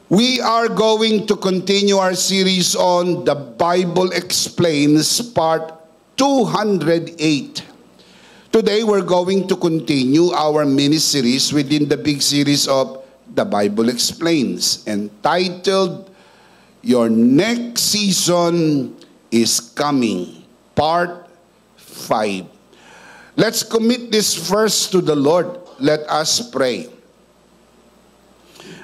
We are going to continue our series on The Bible Explains, part 208. Today, we're going to continue our mini-series within the big series of The Bible Explains, entitled, Your Next Season is Coming, part 5. Let's commit this verse to the Lord. Let us pray.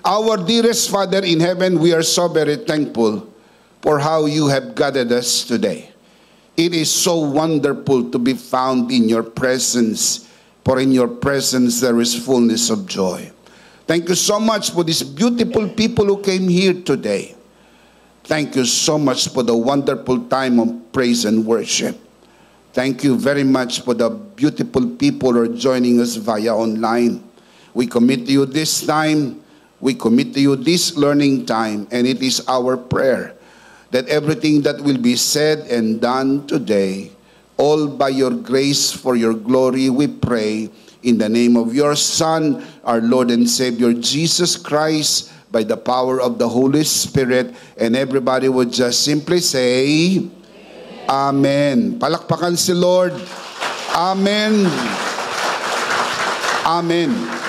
Our dearest Father in heaven, we are so very thankful for how you have gathered us today. It is so wonderful to be found in your presence, for in your presence there is fullness of joy. Thank you so much for these beautiful people who came here today. Thank you so much for the wonderful time of praise and worship. Thank you very much for the beautiful people who are joining us via online. We commit to you this time. We commit to you this learning time, and it is our prayer that everything that will be said and done today, all by your grace for your glory, we pray in the name of your Son, our Lord and Savior, Jesus Christ, by the power of the Holy Spirit, and everybody would just simply say, Amen. Palakpakan si Lord. Amen. Amen.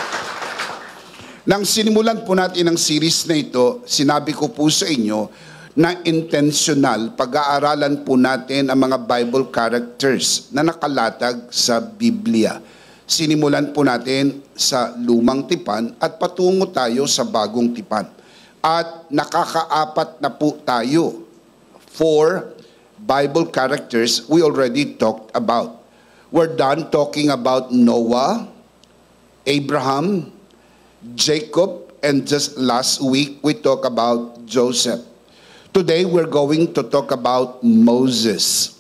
Nang sinimulan po natin ang series na ito, sinabi ko po sa inyo na intentional pag-aaralan po natin ang mga Bible characters na nakalatag sa Biblia. Sinimulan po natin sa Lumang Tipan at patungo tayo sa Bagong Tipan. At nakakaapat na po tayo. 4 Bible characters we already talked about. We're done talking about Noah, Abraham, Jacob, and just last week we talked about Joseph. Today we're going to talk about Moses,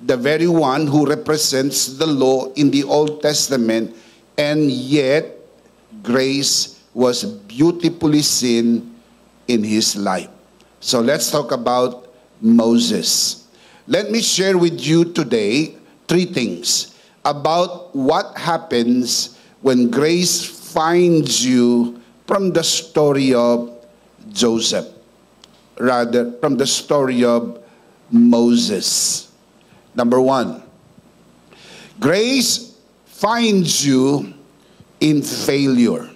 the very one who represents the law in the Old Testament, and yet grace was beautifully seen in his life. So let's talk about Moses. Let me share with you today 3 things about what happens when grace finds you from the story of Joseph, rather from the story of Moses. Number 1, grace finds you in failure.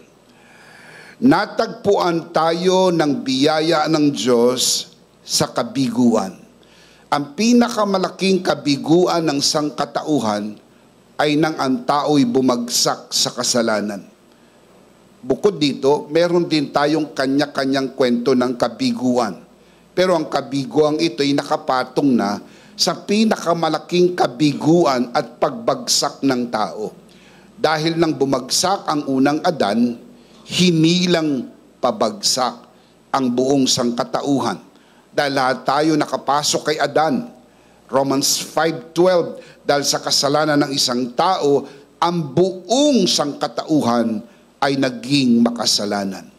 Natagpuan tayo ng biyaya ng Diyos sa kabiguan. Ang pinakamalaking kabiguan ng sangkatauhan ay nang ang tao'y bumagsak sa kasalanan. Bukod dito, meron din tayong kanya-kanyang kwento ng kabiguan. Pero ang kabiguan ito ay nakapatong na sa pinakamalaking kabiguan at pagbagsak ng tao. Dahil nang bumagsak ang unang Adan, hinilang pabagsak ang buong sangkatauhan. Dahil lahat tayo nakapasok kay Adan. Romans 5:12, dahil sa kasalanan ng isang tao, ang buong sangkatauhan ay naging makasalanan.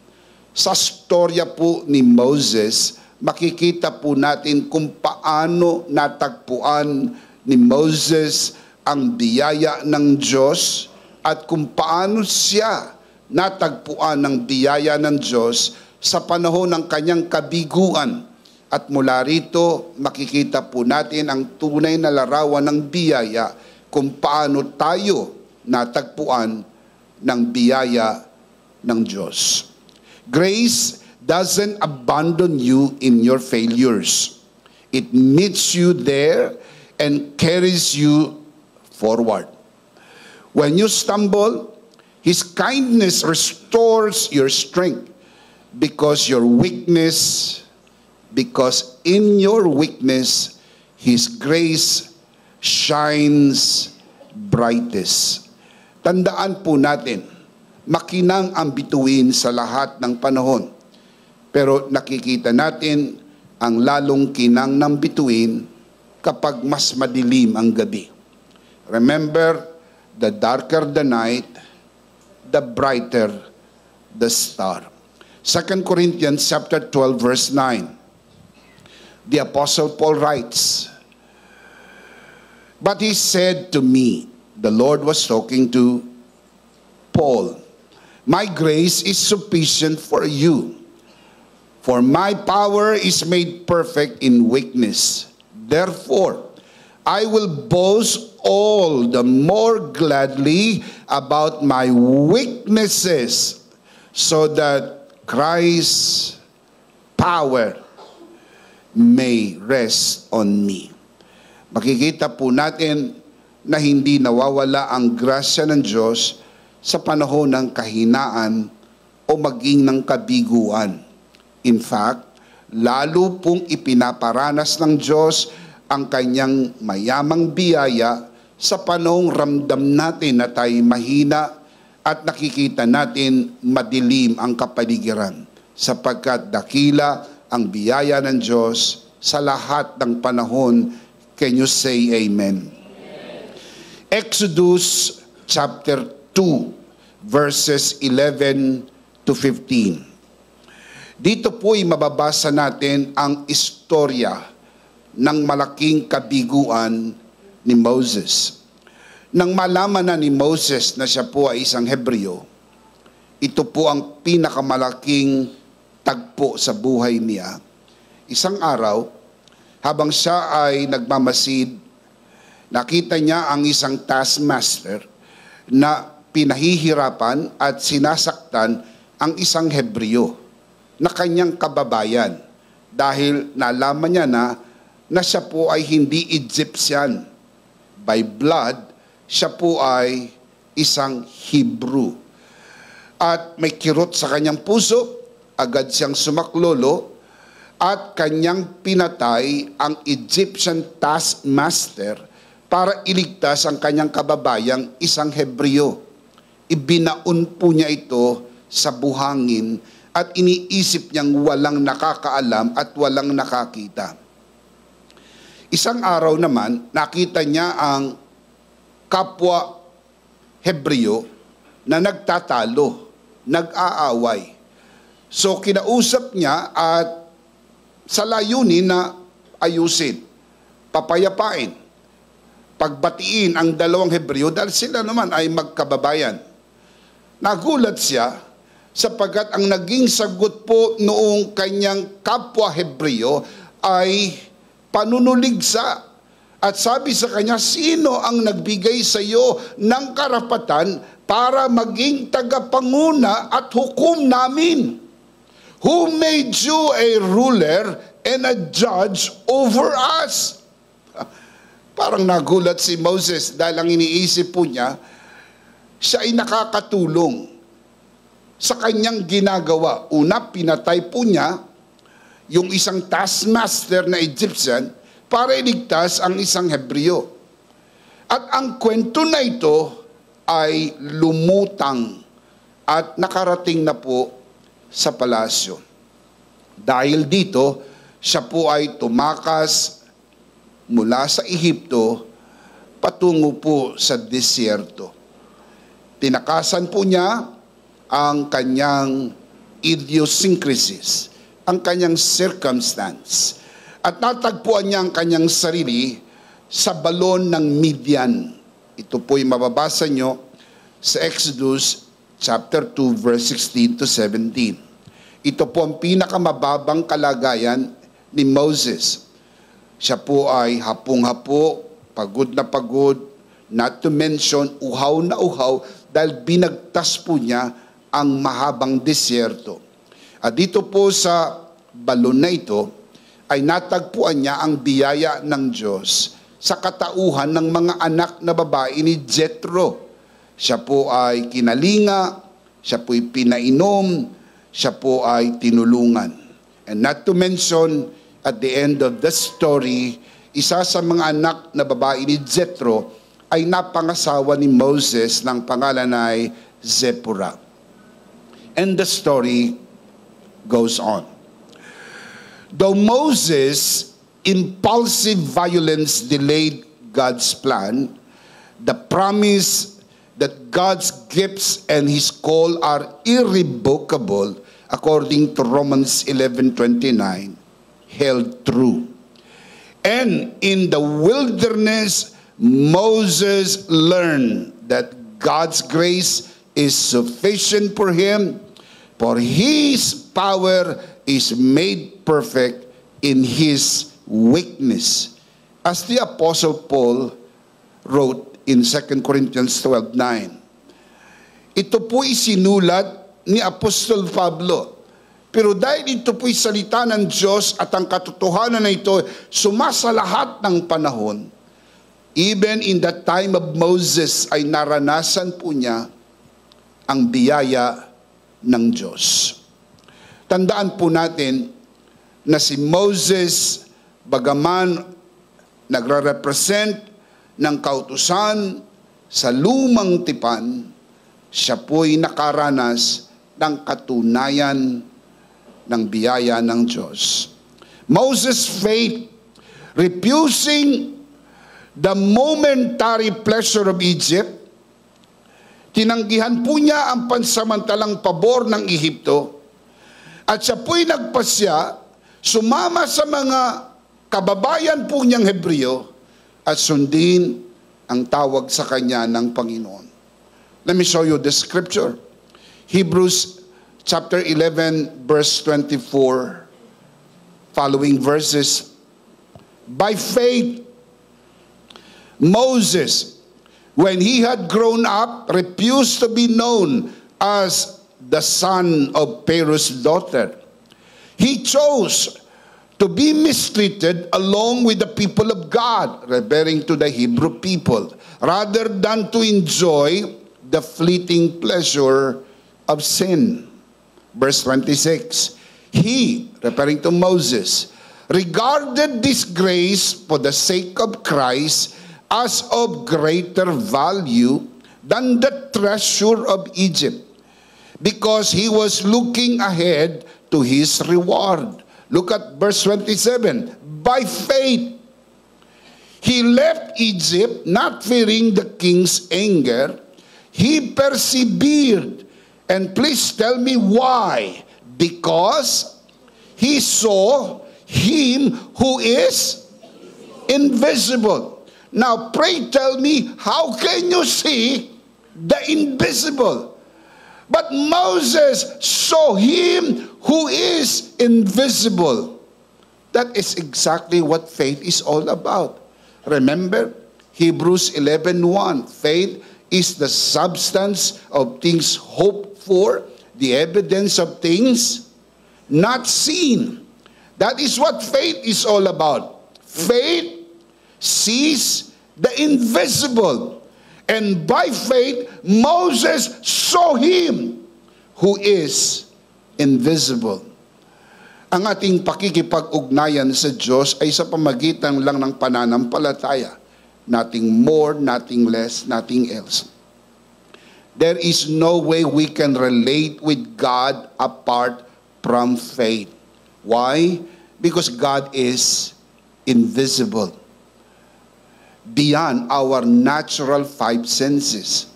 Sa storya po ni Moses, makikita po natin kung paano natagpuan ni Moses ang biyaya ng Diyos at kung paano siya natagpuan ng biyaya ng Diyos sa panahon ng kanyang kabiguan. At mula rito, makikita po natin ang tunay na larawan ng biyaya kung paano tayo natagpuan ng biyaya ng Diyos. Grace doesn't abandon you in your failures. It meets you there and carries you forward. When you stumble, His kindness restores your strength because in your weakness, His grace shines brightest. Tandaan po natin, makinang ang bituin sa lahat ng panahon. Pero nakikita natin ang lalong kinang ng bituin kapag mas madilim ang gabi. Remember, the darker the night, the brighter the star. 2 Corinthians chapter 12, verse 9. The Apostle Paul writes, "But he said to me," the Lord was talking to Paul, "My grace is sufficient for you, For my power is made perfect in weakness. Therefore, I will boast all the more gladly about my weaknesses, so that Christ's power may rest on me. Makikita po natin na hindi nawawala ang grasya ng Diyos sa panahon ng kahinaan o maging ng kabiguan. In fact, lalo pong ipinaparanas ng Diyos ang kanyang mayamang biyaya sa panahong ramdam natin na tayo mahina at nakikita natin madilim ang kapaligiran, sapagkat dakila ang biyaya ng Diyos sa lahat ng panahon. Can you say amen? Exodus chapter 2 verses 11 to 15. Dito po'y mababasa natin ang istorya ng malaking kabiguan ni Moses. Nang malaman na ni Moses na siya po ay isang Hebreo, ito po ang pinakamalaking tagpo sa buhay niya. Isang araw, habang siya ay nagmamasid, nakita niya ang isang taskmaster na pinahihirapan at sinasaktan ang isang Hebreo na kanyang kababayan, dahil nalaman niya na siya po ay hindi Egyptian. By blood, siya po ay isang Hebrew. At may kirot sa kanyang puso, agad siyang sumaklolo, at kanyang pinatay ang Egyptian taskmaster para iligtas ang kanyang kababayang isang Hebreo. Ibinaon po niya ito sa buhangin at iniisip niyang walang nakakaalam at walang nakakita. Isang araw naman, nakita niya ang kapwa Hebreo na nagtatalo, nag-aaway. So kinausap niya at sa layunin na ayusin, papayapain, pagbatiin ang dalawang Hebreo dahil sila naman ay magkababayan. Nagulat siya sapagkat ang naging sagot po noong kanyang kapwa Hebreo ay panunuligsa. At sabi sa kanya, sino ang nagbigay sa iyo ng karapatan para maging tagapanguna at hukom namin? Who made you a ruler and a judge over us? Parang nagulat si Moses dahil ang iniisip po niya, siya ay nakakatulong sa kanyang ginagawa. Una, pinatay po niya yung isang taskmaster na Egyptian para iligtas ang isang Hebreo. At ang kwento na ito ay lumutang at nakarating na po sa palasyo. Dahil dito, siya po ay tumakas mula sa Ehipto patungo po sa disyerto. Tinakasan po niya ang kanyang idiosyncrasies, ang kanyang circumstance. At natagpuan niya ang kanyang sarili sa balon ng Midian. Ito po'y mababasa nyo sa Exodus chapter 2 verse 16 to 17. Ito po ang pinakamababang kalagayan ni Moses. Siya po ay hapong-hapo, pagod na pagod, not to mention uhaw na uhaw dahil binagtas po niya ang mahabang disyerto. At dito po sa balon na ito ay natagpuan niya ang biyaya ng Diyos sa katauhan ng mga anak na babae ni Jethro. Siya po ay kinalinga, siya po ay pinainom, siya po ay tinulungan. And not to mention, at the end of the story, isa sa mga anak na babae ni Jethro ay napangasawa ni Moses ng pangalan ay Zipporah. And the story goes on. Though Moses' impulsive violence delayed God's plan, the promise that God's gifts and His call are irrevocable, according to Romans 11:29, held true. And in the wilderness, Moses learned that God's grace is sufficient for him, for His power is made perfect in his weakness. As the Apostle Paul wrote in 2 Corinthians 12:9. Ito po'y sinulat ni Apostol Pablo. Pero dahil ito po'y salita ng Diyos at ang katotohanan na ito sumasalahat ng panahon, even in the time of Moses ay naranasan po niya ang biyaya ng Diyos. Tandaan po natin na si Moses, bagaman nagre-represent ng kautusan sa lumang tipan, siya po'y nakaranas ng katunayan ng biyaya ng Diyos. Moses' faith, refusing the momentary pleasure of Egypt, tinanggihan po niya ang pansamantalang pabor ng Ehipto, at siya po'y nagpasya, sumama sa mga kababayan po niyang Hebreo, at sundin ang tawag sa kanya ng Panginoon. Let me show you the scripture. Hebrews chapter 11, verse 24, following verses. By faith, Moses, when he had grown up, refused to be known as the son of Pharaoh's daughter. He chose to be mistreated along with the people of God, referring to the Hebrew people, rather than to enjoy the fleeting pleasure of sin. Verse 26, he, referring to Moses, regarded disgrace for the sake of Christ as of greater value than the treasure of Egypt, because he was looking ahead to his reward. Look at verse 27. By faith, he left Egypt, not fearing the king's anger. He persevered. And please tell me why. Because he saw him who is invisible. Now, pray tell me, how can you see the invisible? But Moses saw him who is invisible. That is exactly what faith is all about. Remember, Hebrews 11:1. Faith is the substance of things hoped for, the evidence of things not seen. That is what faith is all about. Faith sees the invisible. And by faith, Moses saw him who is invisible. Ang ating pakikipag-ugnayan sa Diyos ay sa pamagitan lang ng pananampalataya. Nothing more, nothing less, nothing else. There is no way we can relate with God apart from faith. Why? Because God is invisible, beyond our natural five senses.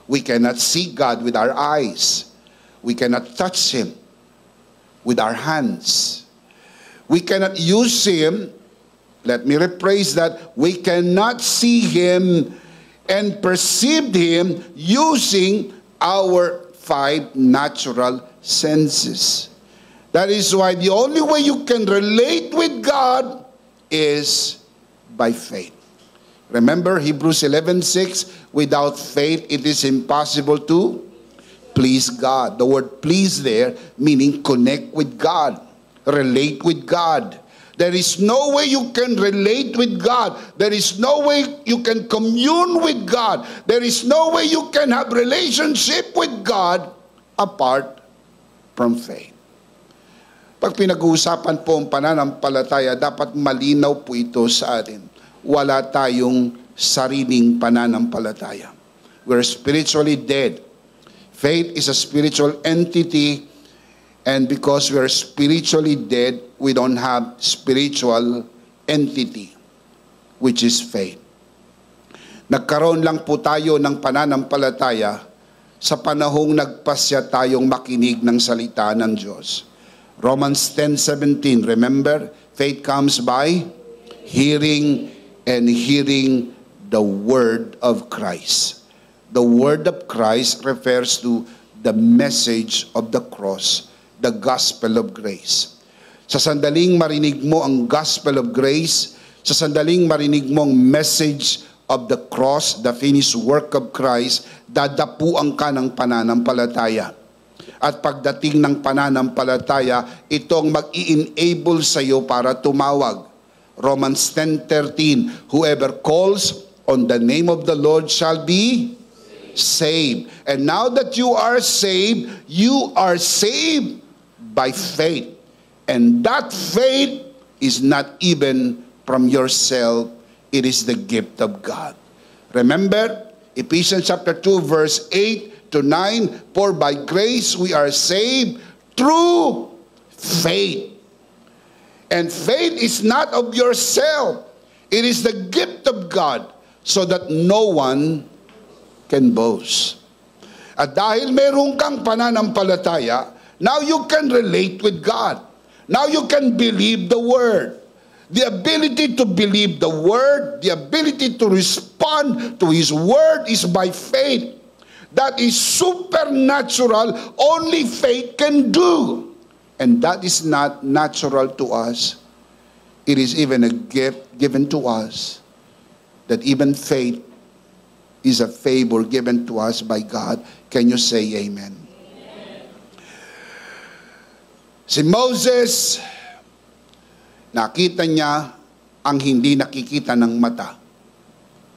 We cannot see God with our eyes. We cannot touch Him with our hands. We cannot use Him. Let me rephrase that. We cannot see Him and perceive Him using our five natural senses. That is why the only way you can relate with God is by faith. Remember Hebrews 11:6, without faith it is impossible to please God. The word please there meaning connect with God, relate with God. There is no way you can relate with God. There is no way you can commune with God. There is no way you can have relationship with God apart from faith. Pag pinag-uusapan po ang pananampalataya, dapat malinaw po ito sa atin. Wala tayong sariling pananampalataya. We're spiritually dead. Faith is a spiritual entity, and because we are spiritually dead, we don't have spiritual entity, which is faith. Nagkaroon lang po tayo ng pananampalataya sa panahong nagpasya tayong makinig ng salita ng Diyos. Romans 10:17, remember, faith comes by hearing, and hearing the word of Christ. The word of Christ refers to the message of the cross, the gospel of grace. Sa sandaling marinig mo ang gospel of grace, sa sandaling marinig mo ang message of the cross, the finished work of Christ, dadapuan ka ng pananampalataya. At pagdating ng pananampalataya, itong mag-i-enable sa iyo para tumawag. Romans 10:13, whoever calls on the name of the Lord shall be saved. And now that you are saved by faith. And that faith is not even from yourself, it is the gift of God. Remember, Ephesians chapter 2 verse 8 to 9, for by grace we are saved through faith. And faith is not of yourself, it is the gift of God, so that no one can boast. At dahil meron kang pananampalataya, now you can relate with God. Now you can believe the Word. The ability to believe the Word, the ability to respond to His Word is by faith. That is supernatural, only faith can do. And that is not natural to us. It is even a gift given to us. That even faith is a favor given to us by God. Can you say amen? Si Moses, nakita niya ang hindi nakikita ng mata.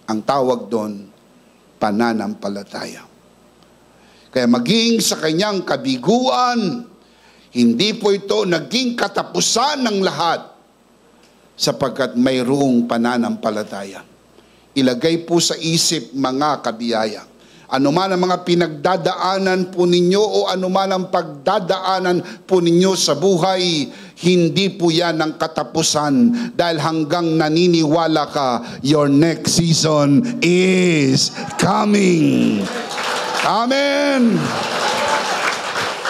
Ang tawag doon, pananampalataya. Kaya maging sa kanyang kabiguan, hindi po ito naging katapusan ng lahat sapagkat mayroong pananampalataya. Ilagay po sa isip mga kabiyaya. Anuman ang mga pinagdadaanan po ninyo o anuman ang pagdadaanan po ninyo sa buhay, hindi po yan ang katapusan dahil hanggang naniniwala ka, your next season is coming. Amen.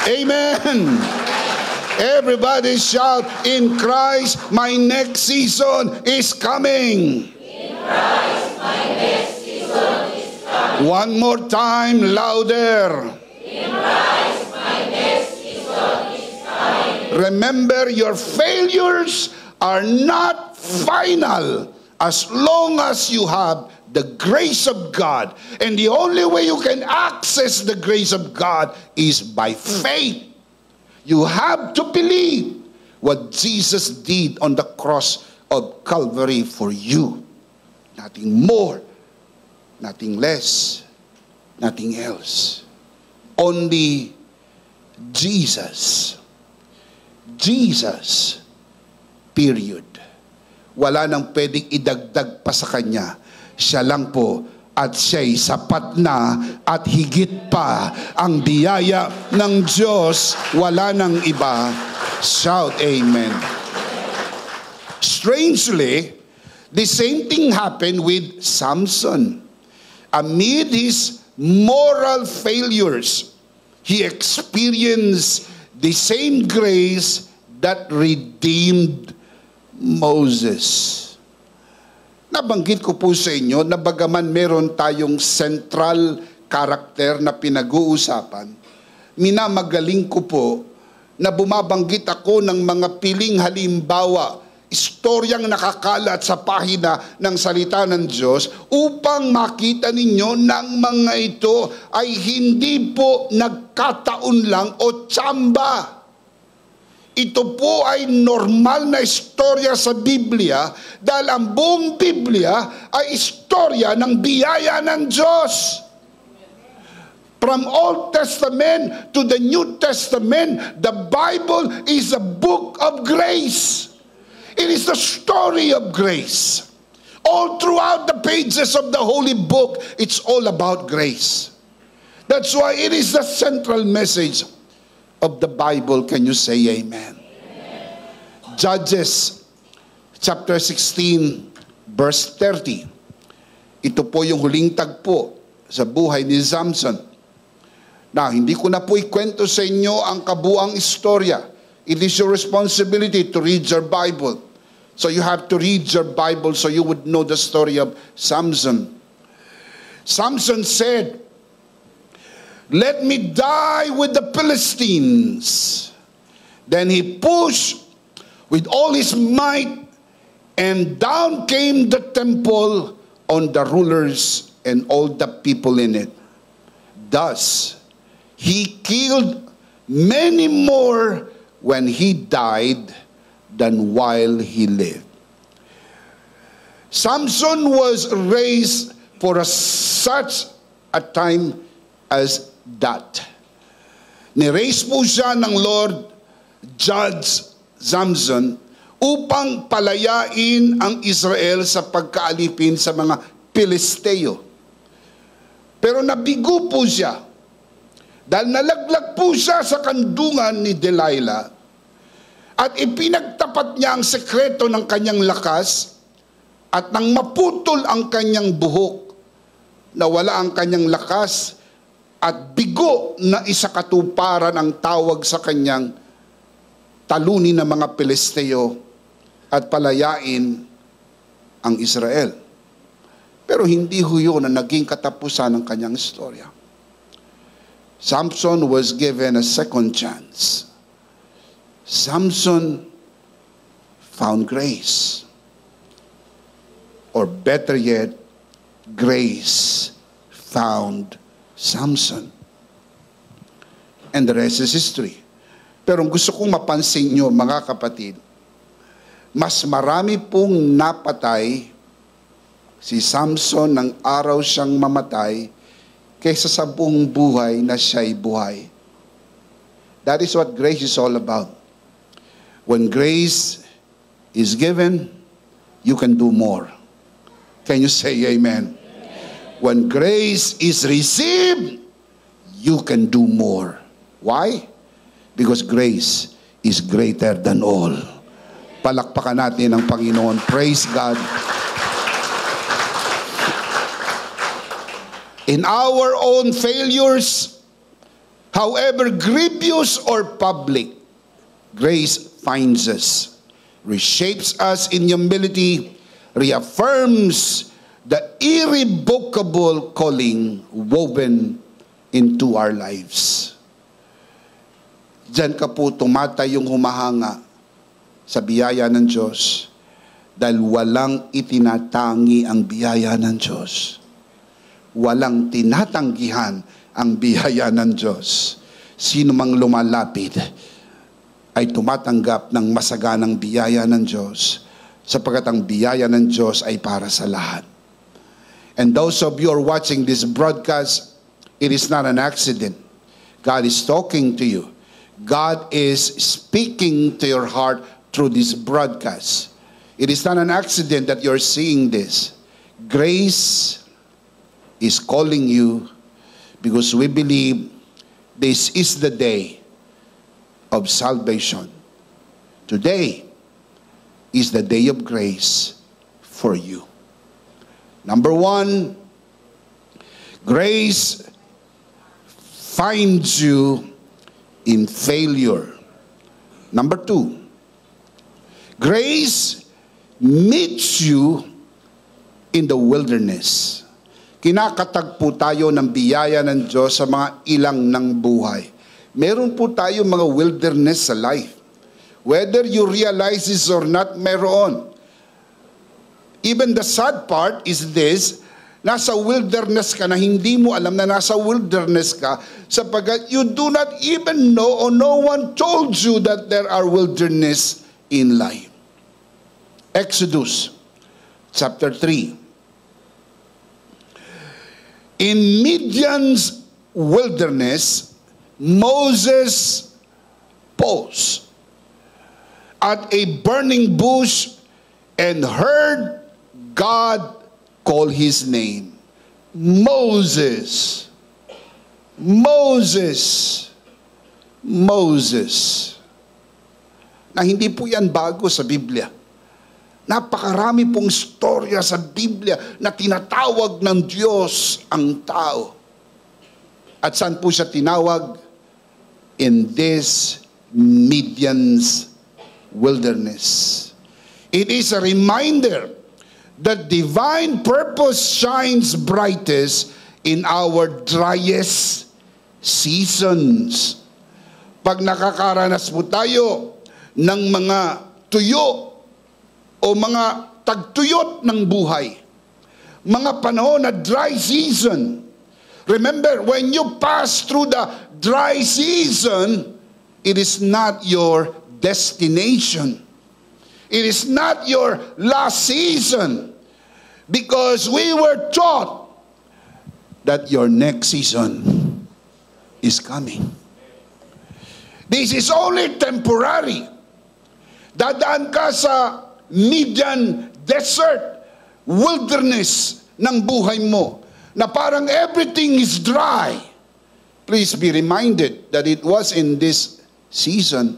Amen. Everybody shout, in Christ, my next season is coming. In Christ, my next season is coming. One more time, louder. In Christ, my next season is coming. Remember, your failures are not final as long as you have the grace of God. And the only way you can access the grace of God is by faith. You have to believe what Jesus did on the cross of Calvary for you. Nothing more, nothing less, nothing else. Only Jesus. Jesus. Period. Wala nang pwedeng idagdag pa sa kanya. Siya lang po at siya'y sapat na at higit pa ang biyaya ng Diyos. Wala nang iba. Shout amen. Strangely, the same thing happened with Samson. Amid his moral failures, he experienced the same grace that redeemed Moses. Nabanggit ko po sa inyo na bagaman meron tayong central character na pinag-uusapan, minamagaling ko po na bumabanggit ako ng mga piling halimbawa, istoryang nakakalat sa pahina ng salita ng Diyos upang makita ninyo ng mga ito ay hindi po nagkataon lang o tsamba. Ito po ay normal na istorya sa Biblia dahil ang buong Biblia ay istorya ng biyaya ng Diyos. From Old Testament to the New Testament, the Bible is a book of grace. It is the story of grace. All throughout the pages of the Holy Book, it's all about grace. That's why it is the central message of the Bible. Can you say amen? Judges chapter 16 verse 30. Ito po yung huling tagpo sa buhay ni Samson. Now, hindi ko na po ikwento sa inyo ang kabuang istorya. It is your responsibility to read your Bible. So you have to read your Bible so you would know the story of Samson. Samson said, "Let me die with the Philistines Then he pushed with all his might, and down came the temple on the rulers and all the people in it. Thus, he killed many more when he died than while he lived. Samson was raised for such a time as that. Ni-raise po siya ng Lord, Judge Samson, upang palayain ang Israel sa pagkaalipin sa mga Pilisteo. Pero nabigo po siya dahil nalaglag po siya sa kandungan ni Delilah at ipinagtapat niya ang sekreto ng kanyang lakas, at nang maputol ang kanyang buhok, nawala ang kanyang lakas at bigo na isakatuparan ang tawag sa kanyang talunin ng mga Pilisteo at palayain ang Israel. Pero hindi ho yun na naging katapusan ng kanyang istorya. Samson was given a second chance. Samson found grace. Or better yet, grace found Samson. And the rest is history. Pero gusto kong mapansin nyo, mga kapatid, mas marami pong napatay si Samson ng araw siyang mamatay kaysa sa buong buhay na siya'y buhay. That is what grace is all about. When grace is given, you can do more. Can you say amen? When grace is received, you can do more. Why? Because grace is greater than all. Palakpakan natin ang Panginoon. Praise God. In our own failures, however grievous or public, grace finds us, reshapes us in humility, reaffirms the irrevocable calling woven into our lives. Diyan ka po tumatayong humahanga sa biyaya ng Diyos dahil walang itinatangi ang biyaya ng Diyos. Walang tinatanggihan ang biyaya ng Diyos. Sino mang lumalapit ay tumatanggap ng masaganang biyaya ng Diyos, sapagkat ang biyaya ng Diyos ay para sa lahat. And those of you who are watching this broadcast, it is not an accident. God is talking to you. God is speaking to your heart through this broadcast. It is not an accident that you're seeing this. Grace is calling you because we believe this is the day of salvation. Today is the day of grace for you. Number one, grace finds you in failure. Number two, grace meets you in the wilderness. Kinakatagpo tayo ng biyaya ng Diyos sa mga ilang ng buhay. Meron po tayo mga wilderness sa life. Whether you realize this or not, meron. Even the sad part is this, nasa wilderness ka na hindi mo alam na nasa wilderness ka sapagkat you do not even know or no one told you that there are wilderness in life. Exodus chapter 3. In Midian's wilderness, Moses paused at a burning bush and heard God call his name. Moses. Moses. Moses. Na hindi po yan bago sa Biblia. Napakarami pong storya sa Biblia na tinatawag ng Diyos ang tao. At saan po siya tinawag? In this Midian's wilderness. It is a reminder that divine purpose shines brightest in our driest seasons. Pag nakakaranas po tayo ng mga tuyo o mga tagtuyot ng buhay, mga panahon na dry season. Remember, when you pass through the dry season, it is not your destination. It is not your last season. Because we were taught that your next season is coming. This is only temporary. Dadaan ka sa Midian desert, wilderness ng buhay mo, na parang everything is dry. Please be reminded that it was in this season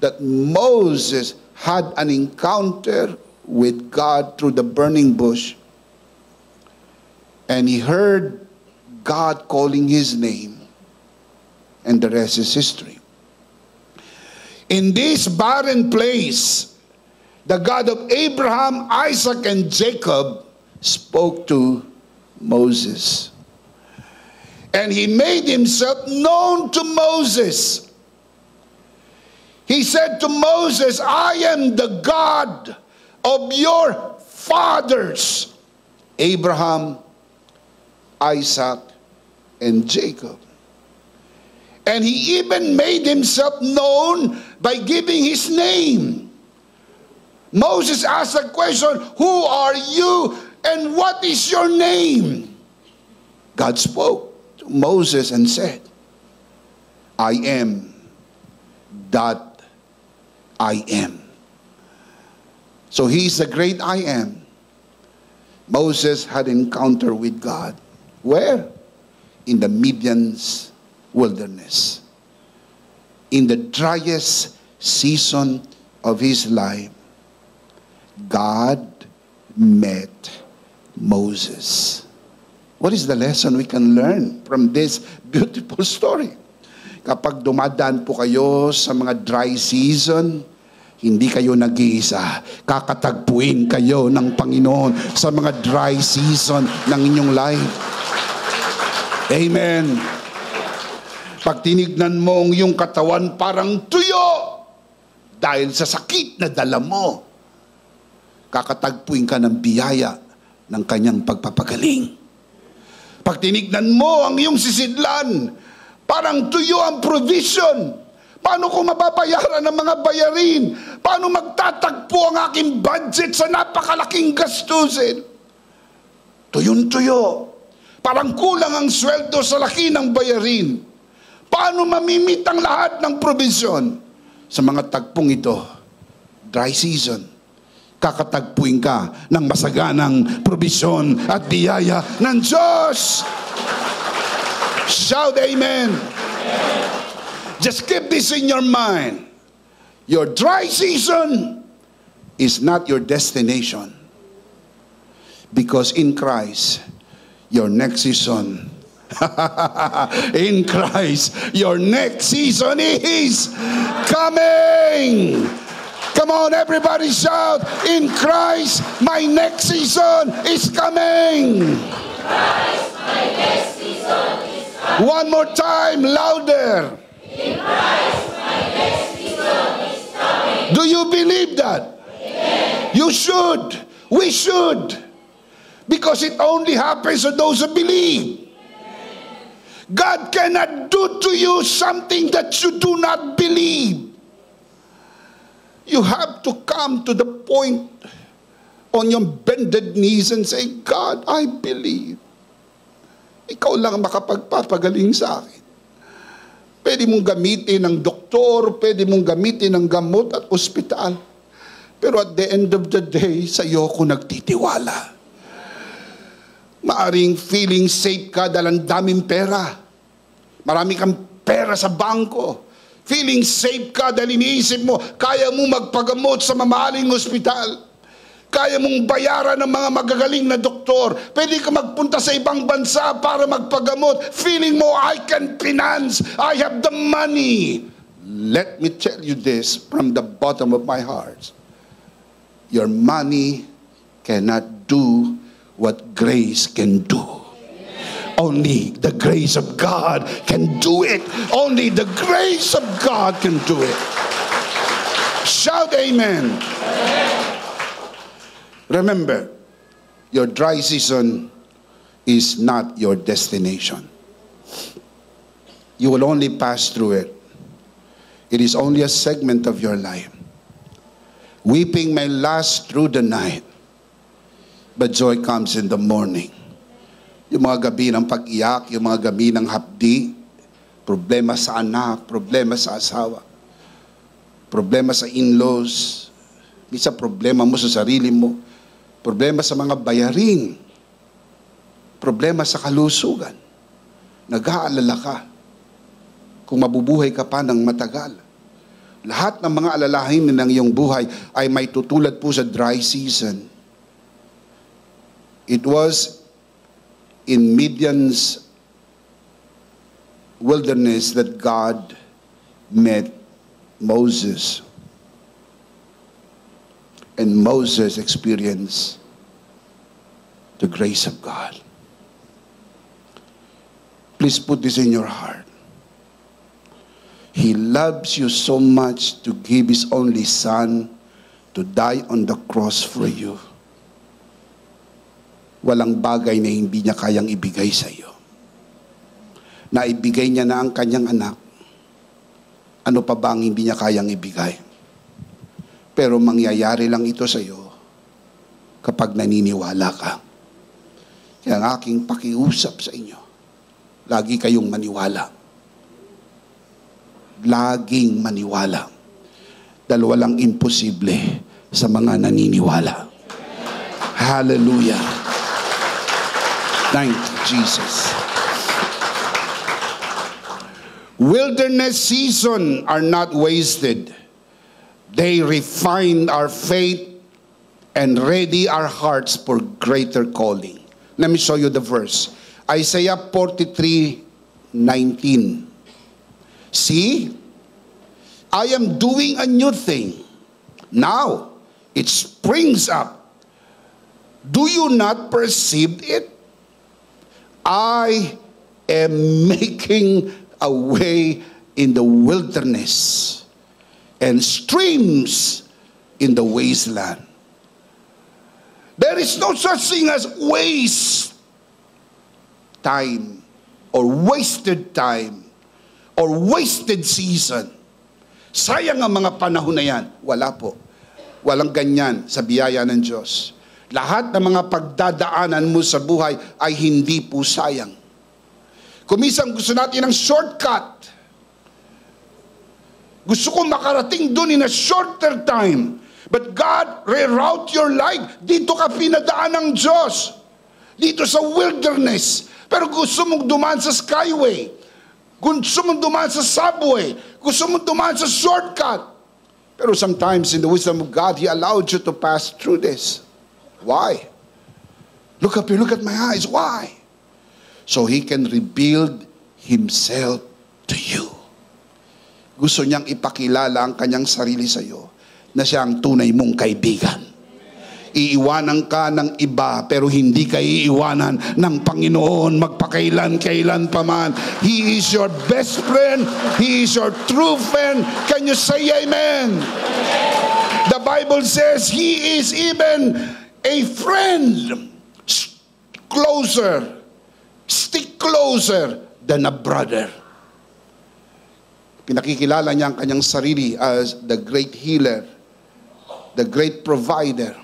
that Moses had an encounter with God through the burning bush, and he heard God calling his name, and the rest is history. In this barren place, the God of Abraham, Isaac, and Jacob spoke to Moses. And he made himself known to Moses. He said to Moses, I am the God of your fathers, Abraham, Isaac, and Jacob. And he even made himself known by giving his name. Moses asked a question, who are you and what is your name? God spoke to Moses and said, I am that I am. So he is the great I am. Moses had an encounter with God. Where? In the Midian's wilderness. In the driest season of his life, God met Moses. What is the lesson we can learn from this beautiful story? Kapag dumadaan po kayo sa mga dry season, hindi kayo nag-iisa. Kakatagpuin kayo ng Panginoon sa mga dry season ng inyong life. Amen. Pag tinignan mo ang iyong katawan parang tuyo dahil sa sakit na dala mo, kakatagpuin ka ng biyaya ng kanyang pagpapagaling. Pag tinignan mo ang iyong sisidlan, parang tuyo ang provision. Paano ko mababayaran ng mga bayarin? Paano magtatagpo ang aking budget sa napakalaking gastusin? Tuyon-tuyo. Parang kulang ang sweldo sa laki ng bayarin. Paano mamimit ang lahat ng provision? Sa mga tagpong ito, dry season, kakatagpuin ka ng masaganang provision at biyaya ng Diyos. Shout amen. Just keep this in your mind. Your dry season is not your destination. Because in Christ, your next season, in Christ, your next season is coming. Come on, everybody shout, in Christ, my next season is coming. In Christ, my next season is coming. One more time, louder. In Christ, my next season is coming. Do you believe that? Amen. You should. We should. Because it only happens to those who believe. God cannot do to you something that you do not believe. You have to come to the point on your bended knees and say, God, I believe. Ikaw lang makapagpapagaling sa akin. Pwede mong gamitin ng doktor, pwede mong gamitin ng gamot at ospital. Pero at the end of the day, sa iyo ko nagtitiwala. Maaring feeling safe ka dahil ang daming pera. Marami kang pera sa bangko. Feeling safe ka dahil iniisip mo, kaya mo magpagamot sa mamahaling ospital. Kaya mong bayaran ng mga magagaling na doktor. Pwede ka magpunta sa ibang bansa para magpagamot. Feeling mo, I can finance. I have the money. Let me tell you this from the bottom of my heart. Your money cannot do what grace can do. Only the grace of God can do it. Only the grace of God can do it. Shout amen. Remember, your dry season is not your destination. You will only pass through it. It is only a segment of your life. Weeping may last through the night, but joy comes in the morning. Yung mga gabi ng pag-iyak, yung mga gabi ng hapdi, problema sa anak, problema sa asawa, problema sa in-laws, minsan problema mo sa sarili mo, problema sa mga bayarin, problema sa kalusugan. Nag-aalala ka kung mabubuhay ka pa ng matagal. Lahat ng mga alalahanin ng iyong buhay ay may tutulad po sa dry season. It was in Midian's wilderness that God met Moses. And Moses experienced the grace of God. Please put this in your heart. He loves you so much to give His only Son to die on the cross for you. Walang bagay na hindi niya kayang ibigay sa iyo. Naibigay niya na ang kanyang anak. Ano pa ba ang hindi niya kayang ibigay? Pero mangyayari lang ito sa iyo kapag naniniwala ka. Kaya ang aking pakiusap sa inyo, lagi kayong maniwala. Laging maniwala. Dahil walang imposible sa mga naniniwala. Hallelujah. Thank you, Jesus. Wilderness season are not wasted. They refine our faith and ready our hearts for greater calling. Let me show you the verse. Isaiah 43:19. See, I am doing a new thing. Now, it springs up. Do you not perceive it? I am making a way in the wilderness and streams in the wasteland. There is no such thing as waste time or wasted time or wasted season. Sayang ang mga panahon na yan. Wala po. Walang ganyan sa biyaya ng Diyos. Lahat ng mga pagdadaanan mo sa buhay ay hindi po sayang. Kumisang gusto natin ng shortcut. Gusto ko makarating doon in a shorter time. But God reroute your life. Dito ka pinadaan ng Diyos. Dito sa wilderness. Pero gusto mong dumaan sa skyway. Gusto mong dumaan sa subway. Gusto mong dumaan sa shortcut. Pero sometimes in the wisdom of God, He allowed you to pass through this. Why? Look up here, look at my eyes. Why? So He can rebuild Himself to you. Gusto niyang ipakilala ang kanyang sarili sa iyo na siya ang tunay mong kaibigan. Iiwanan ka ng iba pero hindi ka iiwanan ng Panginoon magpakailan-kailan pa man. He is your best friend. He is your true friend. Can you say amen? The Bible says He is even a friend. Stick closer than a brother. Pinakikilala niya ang kanyang sarili as the great healer, the great provider.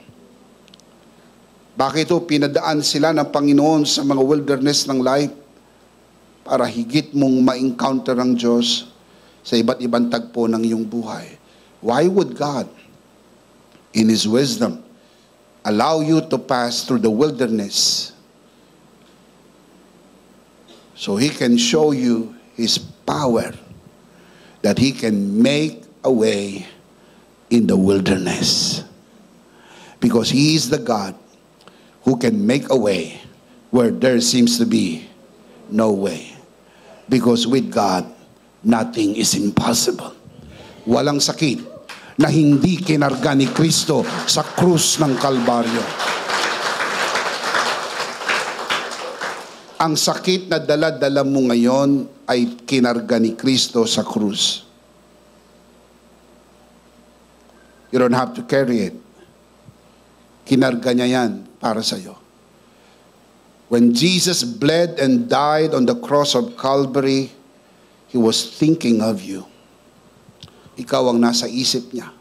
Bakit pinadaan sila ng Panginoon sa mga wilderness ng life? Para higit mong ma-encounter ang Diyos sa iba't ibang tagpo ng iyong buhay. Why would God, in His wisdom, allow you to pass through the wilderness so He can show you His power, that He can make a way in the wilderness? Because He is the God who can make a way where there seems to be no way. Because with God, nothing is impossible. Walang sakit na hindi kinarga ni Kristo sa krus ng Kalbaryo. Ang sakit na dala-dala mo ngayon ay kinarga ni Kristo sa krus. You don't have to carry it. Kinarga niya yan para sa iyo. When Jesus bled and died on the cross of Calvary, He was thinking of you. Ikaw ang nasa isip niya.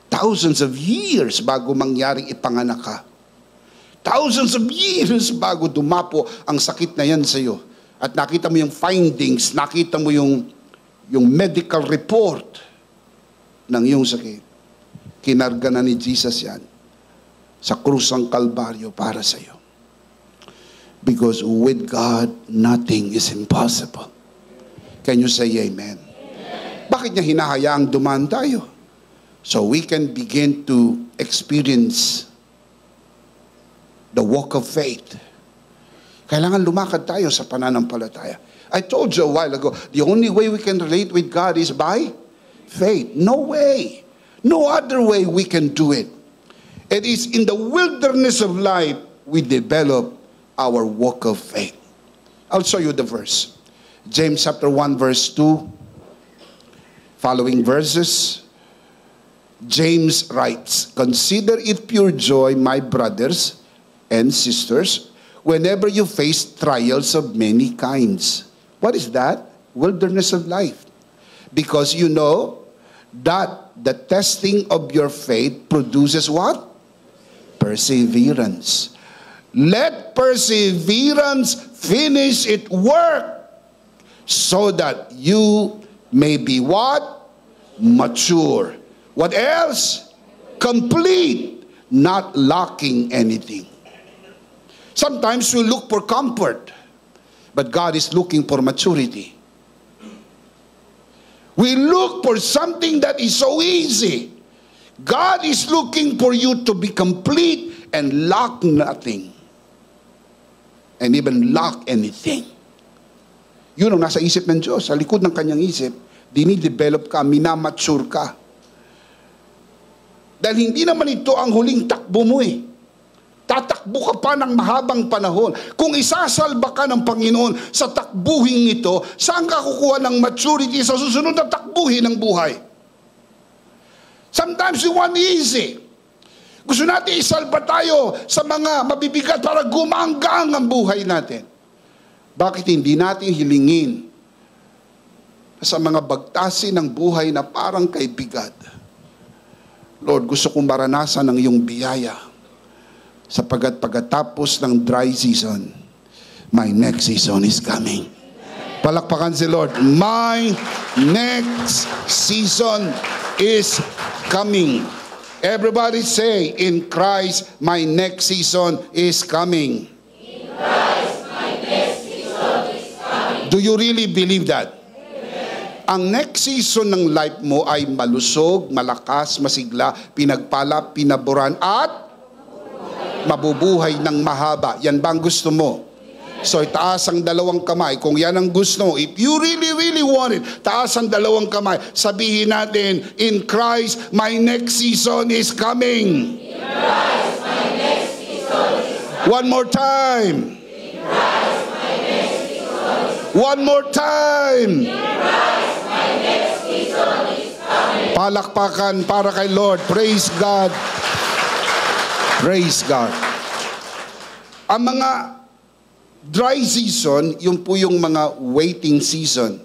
Thousands of years bago mangyaring ipanganak ka. Thousands of years bago dumapo ang sakit na yan sa iyo. At nakita mo yung findings, nakita mo yung medical report ng iyong sakit. Kinarga na ni Jesus yan sa krusang Kalbaryo para sa iyo. Because with God, nothing is impossible. Can you say amen? Bakit niya hinahayaang dumaan tayo? So we can begin to experience the walk of faith. Kailangan lumakad tayo sa pananampalataya. I told you a while ago, the only way we can relate with God is by faith. No way. No other way we can do it. It is in the wilderness of life we develop our walk of faith. I'll show you the verse. James chapter 1 verse 2. Following verses. James writes, "Consider it pure joy, my brothers and sisters, whenever you face trials of many kinds." What is that? Wilderness of life. Because you know that the testing of your faith produces what? Perseverance. Let perseverance finish its work, so that you may be what? Mature. What else? Complete, not lacking anything. Sometimes we look for comfort, but God is looking for maturity. We look for something that is so easy. God is looking for you to be complete and lack nothing. And even lack anything. Yun ang nasa isip ng Diyos. Sa likod ng kanyang isip, dinidevelop ka, minamature ka. Dahil hindi naman ito ang huling takbo mo eh. Tatakbo ka pa ng mahabang panahon. Kung isasalba ka ng Panginoon sa takbuhin ito, saan ka kukuha ng maturity sa susunod na takbuhin ng buhay? Sometimes we want easy. Gusto natin isalba tayo sa mga mabibigat para gumanggang ang buhay natin. Bakit hindi natin hilingin sa mga bagtasin ng buhay na parang kay bigat? Lord, gusto kong maranasan ang iyong biyaya. Sapagat pagkatapos ng dry season, my next season is coming. Palakpakan si Lord. My next season is coming. Everybody say, in Christ, my next season is coming. In Christ, my next season is coming. Do you really believe that? Amen. Ang next season ng life mo ay malusog, malakas, masigla, pinagpala, pinaboran, at mabubuhay ng mahaba. Yan ba ang gusto mo? So itaas ang dalawang kamay. Kung yan ang gusto mo, if you really, really want it, taas ang dalawang kamay. Sabihin natin, in Christ, my next season is coming. In Christ, my next season is coming. One more time. In Christ, my next season is coming. One more time. In Christ, my next season is coming. Palakpakan para kay Lord. Praise God. Praise God. Ang mga dry season, yun po yung mga waiting season.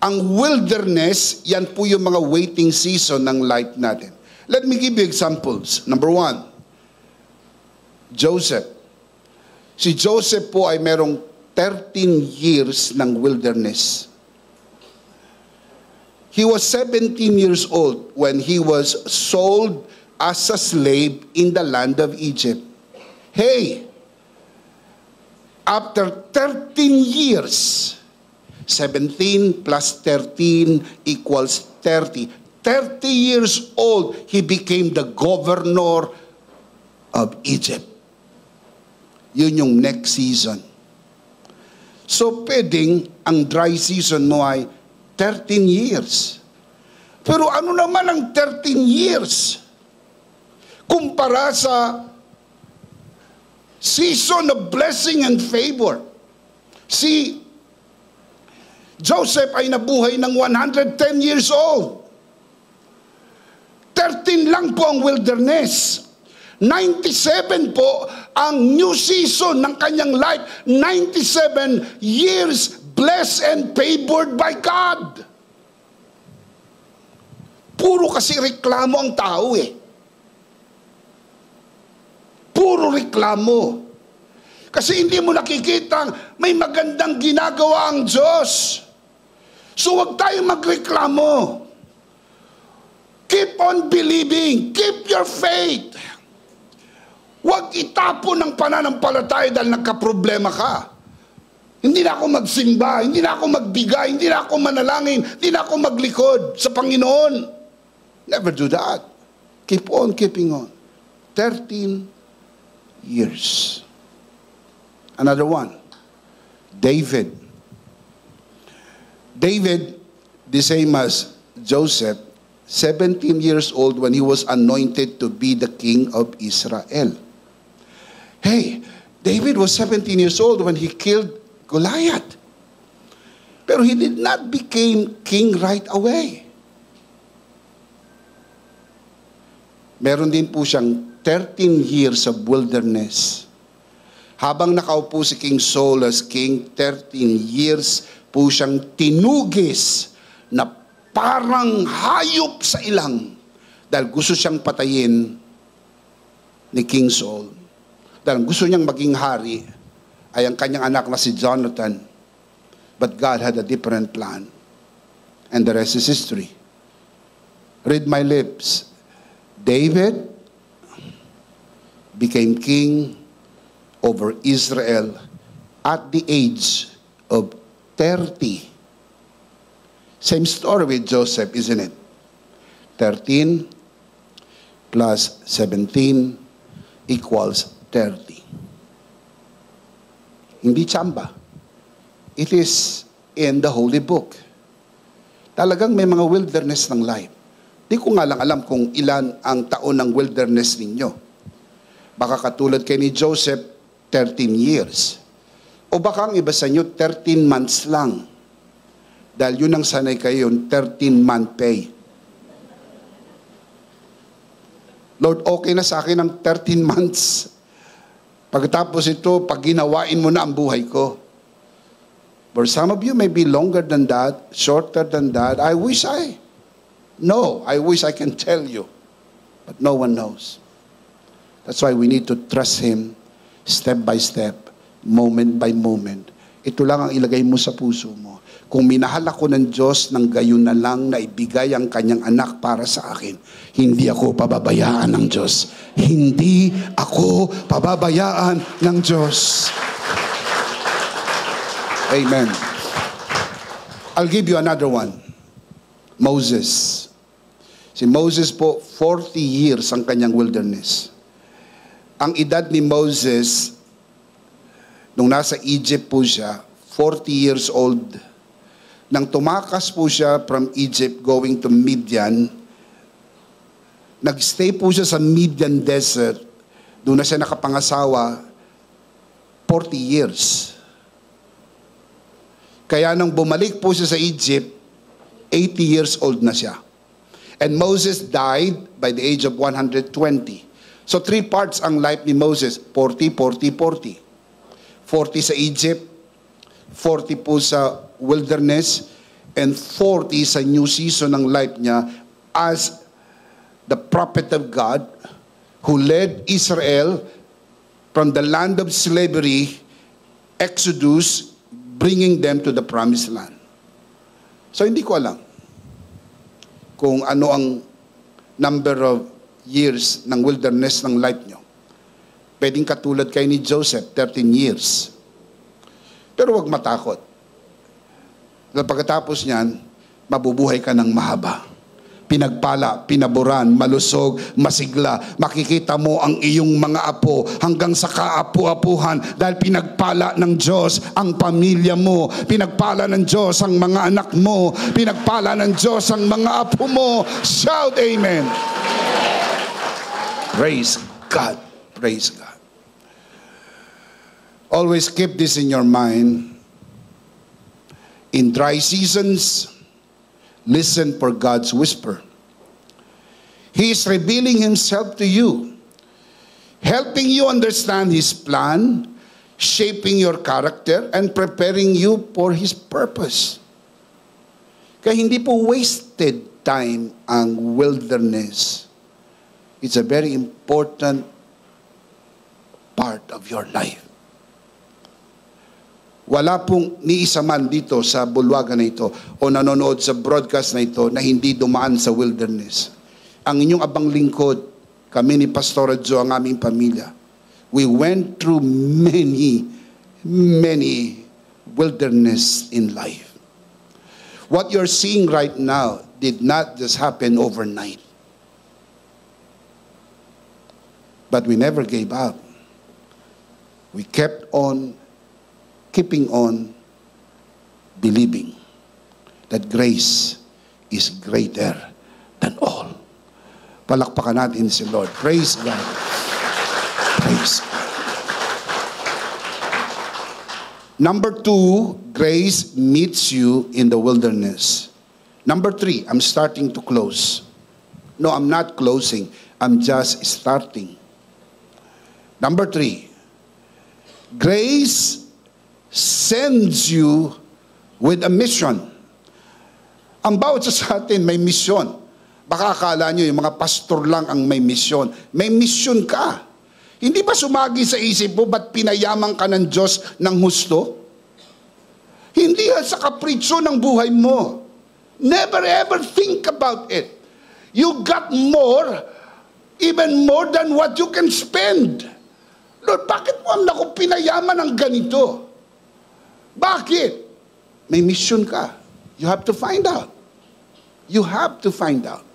Ang wilderness, yan po yung mga waiting season ng life natin. Let me give you examples. Number 1, Joseph. Si Joseph po ay merong 13 years ng wilderness. He was 17 years old when he was sold as a slave in the land of Egypt. Hey! After 13 years, 17 plus 13 equals 30. 30 years old, he became the governor of Egypt. Yun yung next season. So, pwedeng ang dry season mo ay 13 years. Pero ano naman ang 13 years? Kumpara sa Season of blessing and favor. Si Joseph ay nabuhay ng 110 years old. 13 lang po ang wilderness. 97 po ang new season ng kanyang life. 97 years blessed and favored by God. Puro kasi reklamo ang tao eh. Puro reklamo. Kasi hindi mo nakikita may magandang ginagawa ang Diyos. So huwag tayong magreklamo. Keep on believing. Keep your faith. Huwag itapon ng pananampalataya dahil nagkaproblema ka. Hindi na ako magsimba, hindi na ako magbigay, hindi na ako manalangin, hindi na ako maglikod sa Panginoon. Never do that. Keep on keeping on. 13 years. Another one. David. David, the same as Joseph, 17 years old when he was anointed to be the king of Israel. Hey, David was 17 years old when he killed Goliath. Pero he did not become king right away. Meron din po siyang 13 years of wilderness. Habang nakaupo si King Saul as king, 13 years po siyang tinugis na parang hayop sa ilang dahil gusto siyang patayin ni King Saul. Dahil gusto niyang maging hari ay ang kanyang anak na si Jonathan. But God had a different plan. And the rest is history. Read my lips. David became king over Israel at the age of 30. Same story with Joseph, isn't it? 13 plus 17 equals 30. Hindi tsamba. It is in the holy book. Talagang may mga wilderness ng life. Di ko nga lang alam kung ilan ang taon ng wilderness ninyo. Baka katulad kay ni Joseph, 13 years. O baka ang iba sa inyo, 13 months lang. Dahil yun ang sanay kayo, 13-month pay. Lord, okay na sa akin ang 13 months. Pagkatapos ito, pag ginawain mo na ang buhay ko. For some of you, may be longer than that, shorter than that. I wish I can tell you. But no one knows. That's why we need to trust Him step by step, moment by moment. Ito lang ang ilagay mo sa puso mo. Kung minahal ako ng Diyos ng gayon na lang na ibigay ang kanyang anak para sa akin, hindi ako pababayaan ng Diyos. Hindi ako pababayaan ng Diyos. Amen. I'll give you another one. Moses. Si Moses po, 40 years ang kanyang wilderness. Ang edad ni Moses, nung nasa Egypt po siya, 40 years old. Nang tumakas po siya from Egypt going to Midian, nagstay po siya sa Midian desert. Doon na siya nakapangasawa, 40 years. Kaya nang bumalik po siya sa Egypt, 80 years old na siya. And Moses died by the age of 120. So 3 parts ang life ni Moses, 40, 40, 40. 40 sa Egypt, 40 po sa wilderness, and 40 sa new season ng life niya as the prophet of God who led Israel from the land of slavery, Exodus, bringing them to the promised land. So hindi ko alam kung ano ang number of years ng wilderness ng life nyo. Pwedeng katulad kay ni Joseph, 13 years. Pero wag matakot. Dahil pagkatapos niyan, mabubuhay ka ng mahaba. Pinagpala, pinaboran, malusog, masigla. Makikita mo ang iyong mga apo hanggang sa kaapu-apuhan dahil pinagpala ng Diyos ang pamilya mo. Pinagpala ng Diyos ang mga anak mo. Pinagpala ng Diyos ang mga apo mo. Shout amen. Praise God. Praise God. Always keep this in your mind. In dry seasons, listen for God's whisper. He is revealing Himself to you, helping you understand His plan, shaping your character, and preparing you for His purpose. Kaya hindi po wasted time ang wilderness. It's a very important part of your life. Wala pong ni isa man dito sa bulwagan na ito o nanonood sa broadcast na ito na hindi dumaan sa wilderness. Ang inyong abang lingkod, kami ni Pastor Joe, ang aming pamilya, we went through many wilderness in life. What you're seeing right now did not just happen overnight. But we never gave up. We kept on keeping on believing that grace is greater than all. Palakpakan natin si Lord. Praise God. Praise God. Number 2, grace meets you in the wilderness. Number 3, I'm starting to close. No, I'm not closing. I'm just starting. Number 3, grace sends you with a mission. Ang bawat sa atin may misyon. Baka akala nyo yung mga pastor lang ang may misyon. May misyon ka. Hindi ba sumagi sa isip mo, ba't pinayaman ka ng Diyos ng husto? Hindi yan sa kapritsyo ng buhay mo. Never ever think about it. You got more, even more than what you can spend. Lord, bakit mo ako pinayaman ng ganito? Bakit? May mission ka. You have to find out. You have to find out.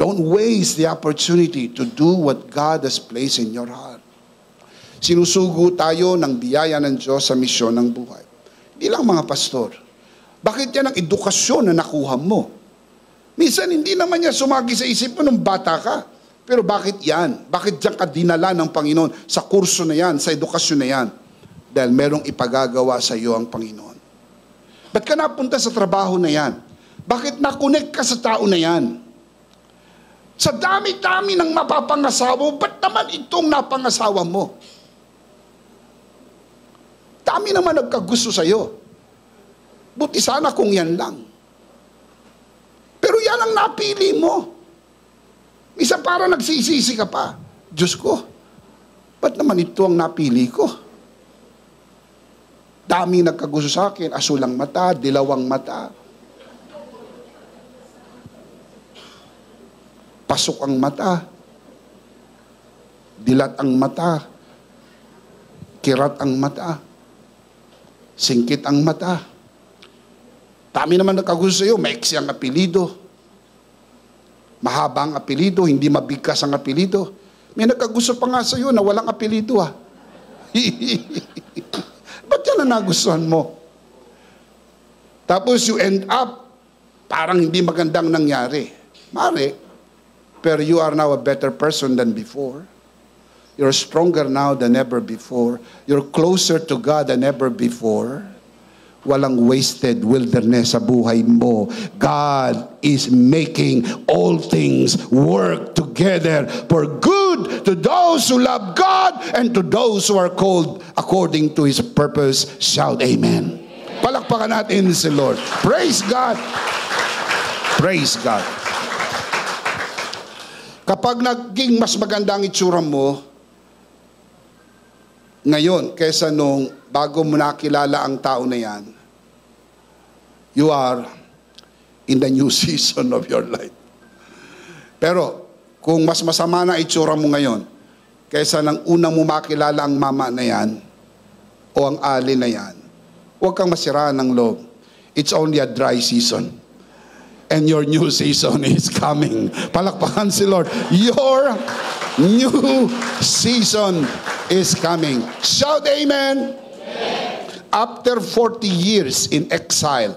Don't waste the opportunity to do what God has placed in your heart. Sinusugo tayo ng biyaya ng Diyos sa misyon ng buhay. Hindi lang mga pastor. Bakit yan ang edukasyon na nakuha mo? Minsan hindi naman niya sumagi sa isip mo nung bata ka. Pero bakit yan? Bakit diyan ka dinala ng Panginoon sa kurso na yan, sa edukasyon na yan? Dahil merong ipagagawa sa iyo ang Panginoon. Ba't ka napunta sa trabaho na yan? Bakit nakonect ka sa tao na yan? Sa dami-dami ng mapapangasawa mo, ba't naman itong napangasawa mo? Dami naman nagkagusto sa iyo. Buti sana kung yan lang. Pero yan ang napili mo. Isa para nagsisisi ka pa. Diyos ko, ba't naman ito ang napili ko? Dami nagkagusto sa akin, asulang mata, dilawang mata. Pasok ang mata. Dilat ang mata. Kirat ang mata. Singkit ang mata. Dami naman nagkagusto sa iyo, maiksi ang apelido. Mahaba ang apelido, hindi mabigkas ang apelido. May nagkagusto pa nga sa iyo na walang apelido Ba't yan na nagustuhan mo? Tapos you end up, parang hindi magandang nangyari. Mari, pero you are now a better person than before. You're stronger now than ever before. You're closer to God than ever before. Walang wasted wilderness sa buhay mo. God is making all things work together for good to those who love God and to those who are called according to His purpose. Shout amen. Palakpakan natin si Lord. Praise God. Praise God. Kapag naging mas maganda ang itsura mo ngayon kaysa nung bago mo nakilala ang tao na yan, you are in the new season of your life. Pero kung mas masama na itsura mo ngayon kaysa nang unang mo makilala ang mama na yan o ang ali na yan, huwag kang masiraan ng loob. It's only a dry season. And your new season is coming. Palakpakan si Lord. Your new season is coming. Shout amen. After 40 years in exile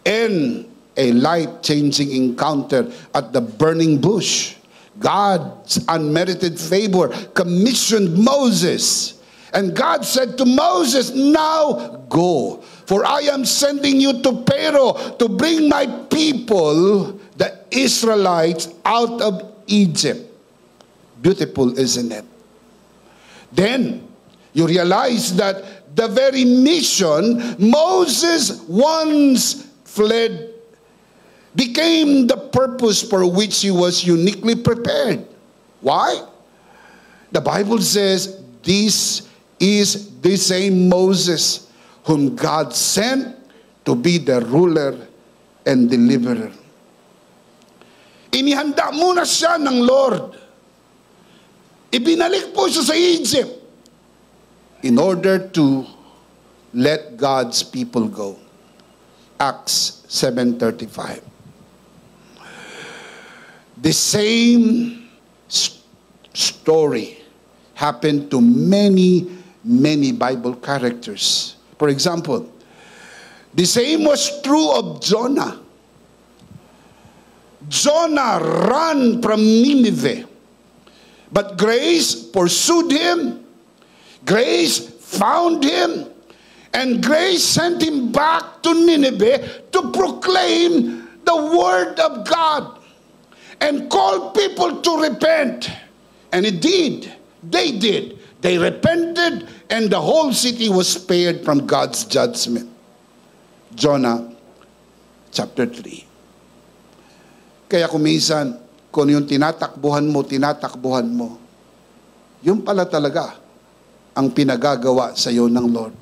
and a life-changing encounter at the burning bush, God's unmerited favor commissioned Moses And God said to Moses, now go, for I am sending you to Pharaoh to bring my people, the Israelites, out of Egypt. Beautiful, isn't it? Then you realize that the very mission Moses once fled became the purpose for which he was uniquely prepared. Why? The Bible says, this is the same Moses whom God sent to be the ruler and deliverer. Inihanda muna siya ng Lord. Ibinalik po siya sa Egypt in order to let God's people go. Acts 7:35. The same story happened to many Bible characters. For example, the same was true of Jonah. Jonah ran from Nineveh, but grace pursued him. Grace found him, and grace sent him back to Nineveh to proclaim the word of God and call people to repent. And indeed, they did. They repented, and the whole city was spared from God's judgment. Jonah chapter 3. Kaya kuminsan, kung yung tinatakbuhan mo, yun pala talaga ang pinagagawa sa iyo ng Lord.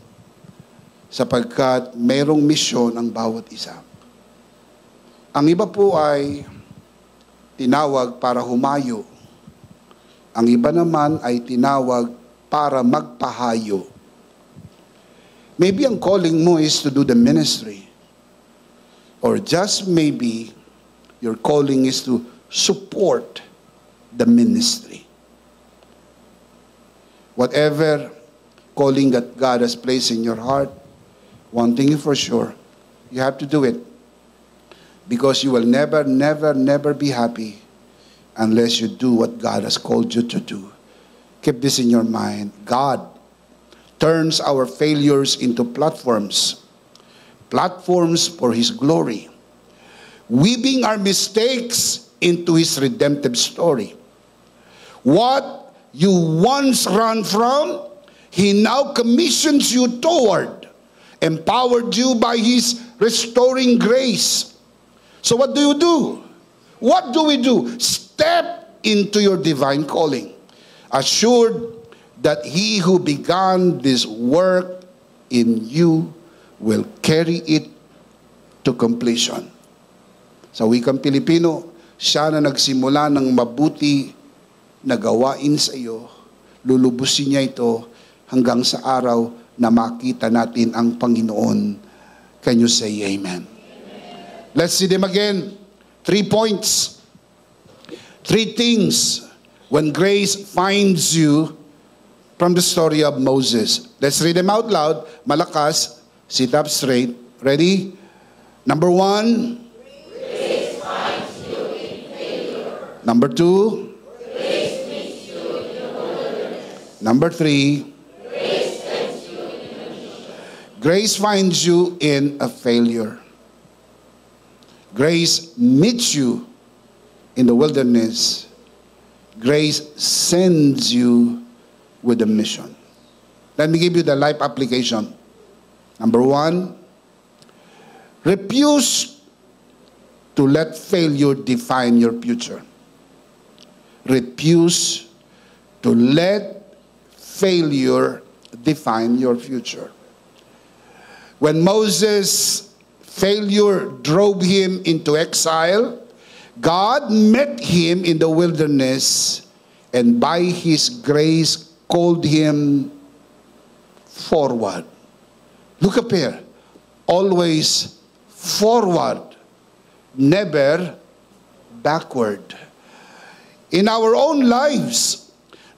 Sapagkat mayroong misyon ang bawat isa. Ang iba po ay tinawag para humayo. Ang iba naman ay tinawag para magpahayo. Maybe ang calling mo is to do the ministry. Or just maybe your calling is to support the ministry. Whatever calling that God has placed in your heart, one thing for sure, you have to do it. Because you will never be happy unless you do what God has called you to do. Keep this in your mind. God turns our failures into platforms for His glory, weaving our mistakes into His redemptive story. What you once ran from, He now commissions you toward, empowered you by His restoring grace. So what do you do? What do we do? Step into your divine calling, assured that He who began this work in you will carry it to completion. Sa wikang Pilipino, siya na nagsimula ng mabuti na gawain sa iyo, lulubusin niya ito hanggang sa araw na makita natin ang Panginoon. Can you say amen? Let's see them again. 3 points. 3 things when grace finds you from the story of Moses. Let's read them out loud. Malakas, sit up straight. Ready? Number 1. Grace finds you in failure. Number 2. Grace meets you in the wilderness. Number 3. Grace sends you in a mission. Grace finds you in a failure. Grace meets you in the wilderness. Grace sends you with a mission. Let me give you the life application. Number 1, refuse to let failure define your future. Refuse to let failure define your future. When Moses' failure drove him into exile, God met him in the wilderness and by His grace called him forward. Look up here. Always forward, never backward. In our own lives,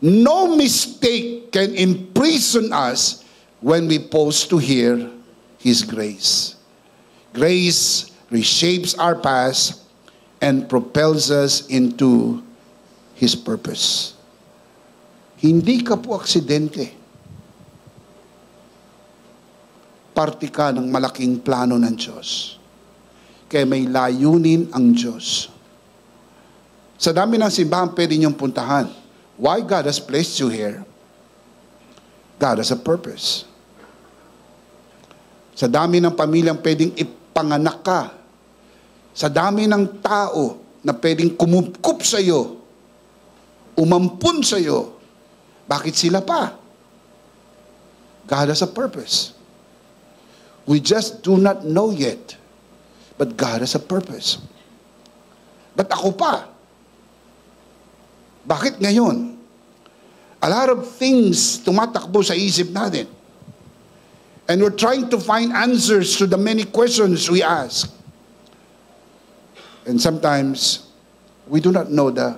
no mistake can imprison us when we pause to hear His grace. Grace reshapes our past and propels us into His purpose. Hindi ka po aksidente. parte ka ng malaking plano ng Diyos. Kaya may layunin ang Diyos. Sa dami ng simbahan pwede niyong puntahan. Why God has placed you here? God has a purpose. Sa dami ng pamilyang pwedeng ipanganak ka. Sa dami ng tao na pwedeng kumupkup sa iyo, umampun sa iyo, bakit sila pa? God has a purpose. We just do not know yet. But God has a purpose. But ako pa? Bakit ngayon? A lot of things tumatakbo sa isip natin. And we're trying to find answers to the many questions we ask. And sometimes, we do not know the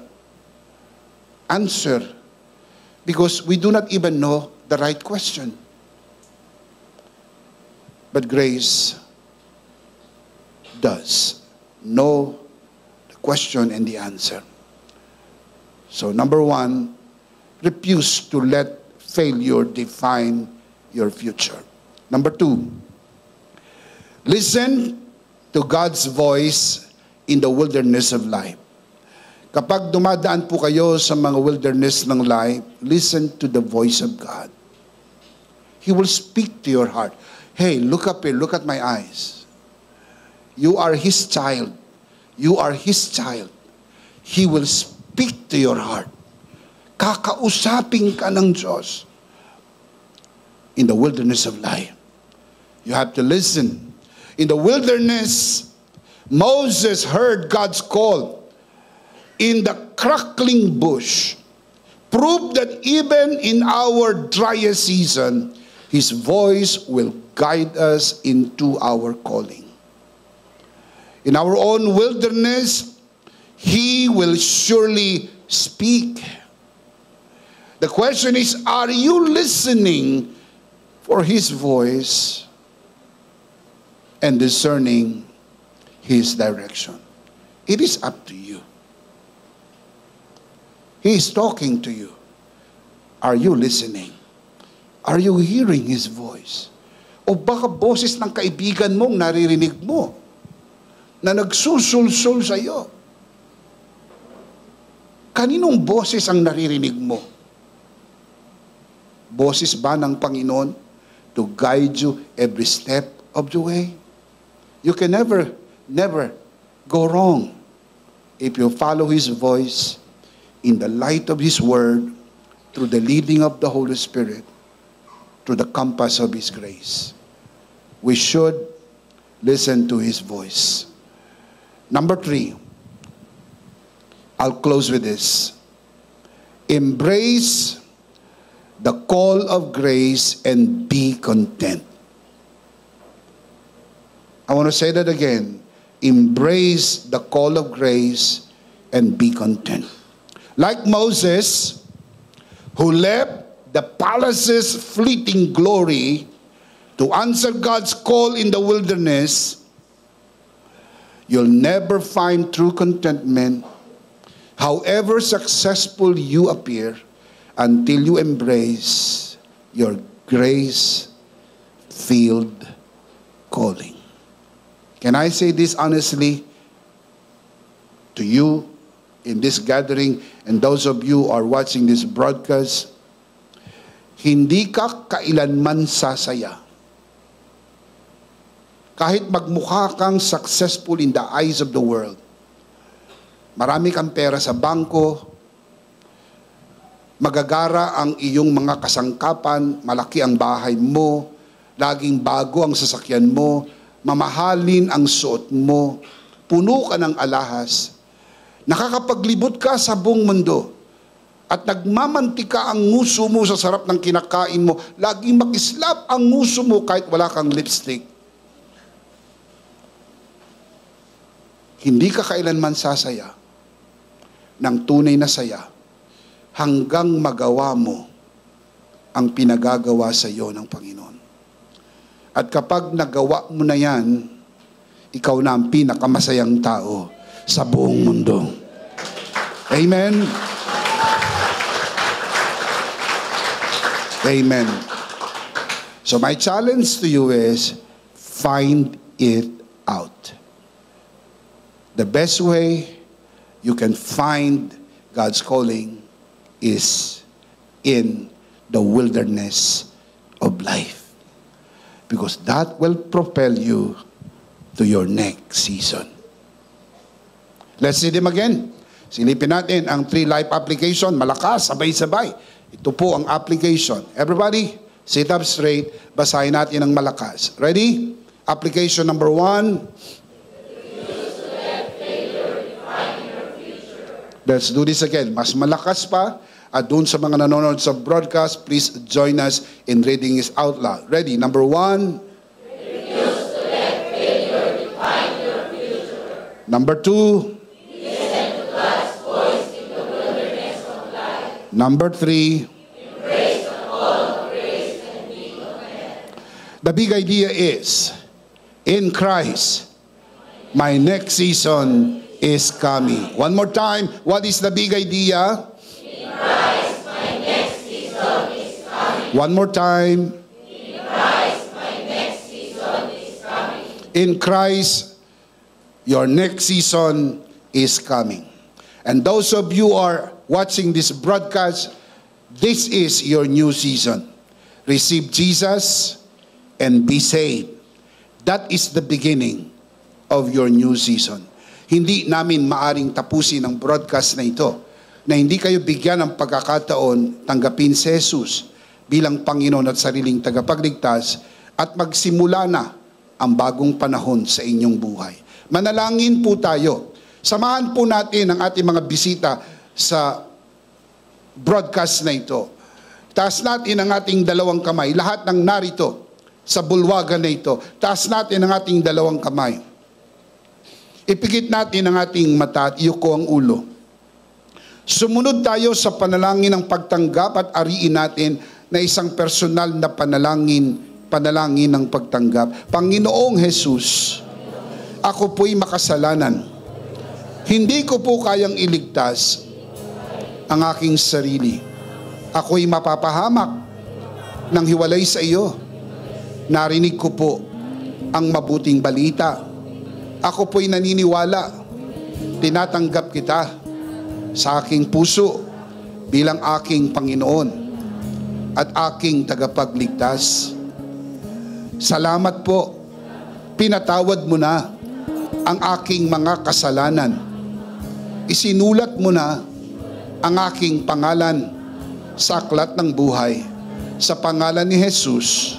answer because we do not even know the right question. But grace does know the question and the answer. So number one, refuse to let failure define your future. Number two, listen to God's voice in the wilderness of life. Kapag dumadaan po kayo sa mga wilderness ng life, listen to the voice of God. He will speak to your heart. Hey, look up here, look at my eyes. You are His child. You are His child. He will speak to your heart. Kakausapin ka ng Diyos in the wilderness of life. You have to listen. In the wilderness, Moses heard God's call in the crackling bush. Prove that even in our driest season, His voice will guide us into our calling. In our own wilderness, He will surely speak. The question is, are you listening for His voice and discerning His direction? It is up to you. He is talking to you. Are you listening? Are you hearing His voice? O baka boses ng kaibigan mong naririnig mo na nagsusulsul sa iyo. Kaninong boses ang naririnig mo? Boses ba ng Panginoon to guide you every step of the way? You can never go wrong if you follow His voice in the light of His word, through the leading of the Holy Spirit, through the compass of His grace. We should listen to His voice. Number three, I'll close with this. Embrace the call of grace and be content. I want to say that again. Embrace the call of grace and be content. Like Moses, who left the palace's fleeting glory to answer God's call in the wilderness, you'll never find true contentment, however successful you appear, until you embrace your grace-filled calling. Can I say this honestly to you in this gathering and those of you who are watching this broadcast? Hindi ka kailanman sasaya. Kahit magmukha kang successful in the eyes of the world, marami kang pera sa bangko, magagara ang iyong mga kasangkapan, malaki ang bahay mo, laging bago ang sasakyan mo, mamahalin ang suot mo, puno ka ng alahas, nakakapaglibot ka sa buong mundo, at nagmamantika ang nguso mo sa sarap ng kinakain mo, laging makislap ang nguso mo kahit wala kang lipstick. Hindi ka kailanman sasaya ng tunay na saya hanggang magawa mo ang pinagagawa sa iyo ng Panginoon. At kapag nagawa mo na yan, ikaw na ang pinakamasayang tao sa buong mundo. Amen? Amen. So my challenge to you is, find it out. The best way you can find God's calling is in the wilderness of life. Because that will propel you to your next season. Let's see them again. Silipin natin ang 3 life application. Malakas, sabay-sabay. Ito po ang application. Everybody, sit up straight. Basahin natin ng malakas. Ready? Application number 1. Let's do this again. Mas malakas pa. At dun sa mga nanonood sa broadcast, please join us in reading this out loud. Ready? Number 1. Refuse to let failure define your future. Number 2. Listen to God's voice in the wilderness of life. Number 3. Embrace the call of grace and be content. The big idea is, in Christ, my next season is coming. One more time, what is the big idea? In Christ, my next season is coming. One more time. In Christ, my next season is coming. In Christ, your next season is coming. And those of you who are watching this broadcast, this is your new season. Receive Jesus and be saved. That is the beginning of your new season. Hindi namin maaring tapusin ang broadcast na ito na hindi kayo bigyan ng pagkakataon tanggapin si Jesus bilang Panginoon at sariling tagapagligtas at magsimula na ang bagong panahon sa inyong buhay. Manalangin po tayo. Samahan po natin ang ating mga bisita sa broadcast na ito. Taas natin ang ating 2 kamay. Lahat ng narito sa bulwagan na ito. Taas natin ang ating 2 kamay. Ipikit natin ang ating mata at iyuko ang ulo. Sumunod tayo sa panalangin ng pagtanggap at ariin natin na isang personal na panalangin ng pagtanggap. Panginoong Jesus, ako po'y makasalanan. Hindi ko po kayang iligtas ang aking sarili. Ako'y mapapahamak ng hiwalay sa iyo. Narinig ko po ang mabuting balita. Ako po'y naniniwala, tinatanggap kita sa aking puso bilang aking Panginoon at aking tagapagligtas. Salamat po, pinatawad mo na ang aking mga kasalanan. Isinulat mo na ang aking pangalan sa aklat ng buhay. Sa pangalan ni Jesus,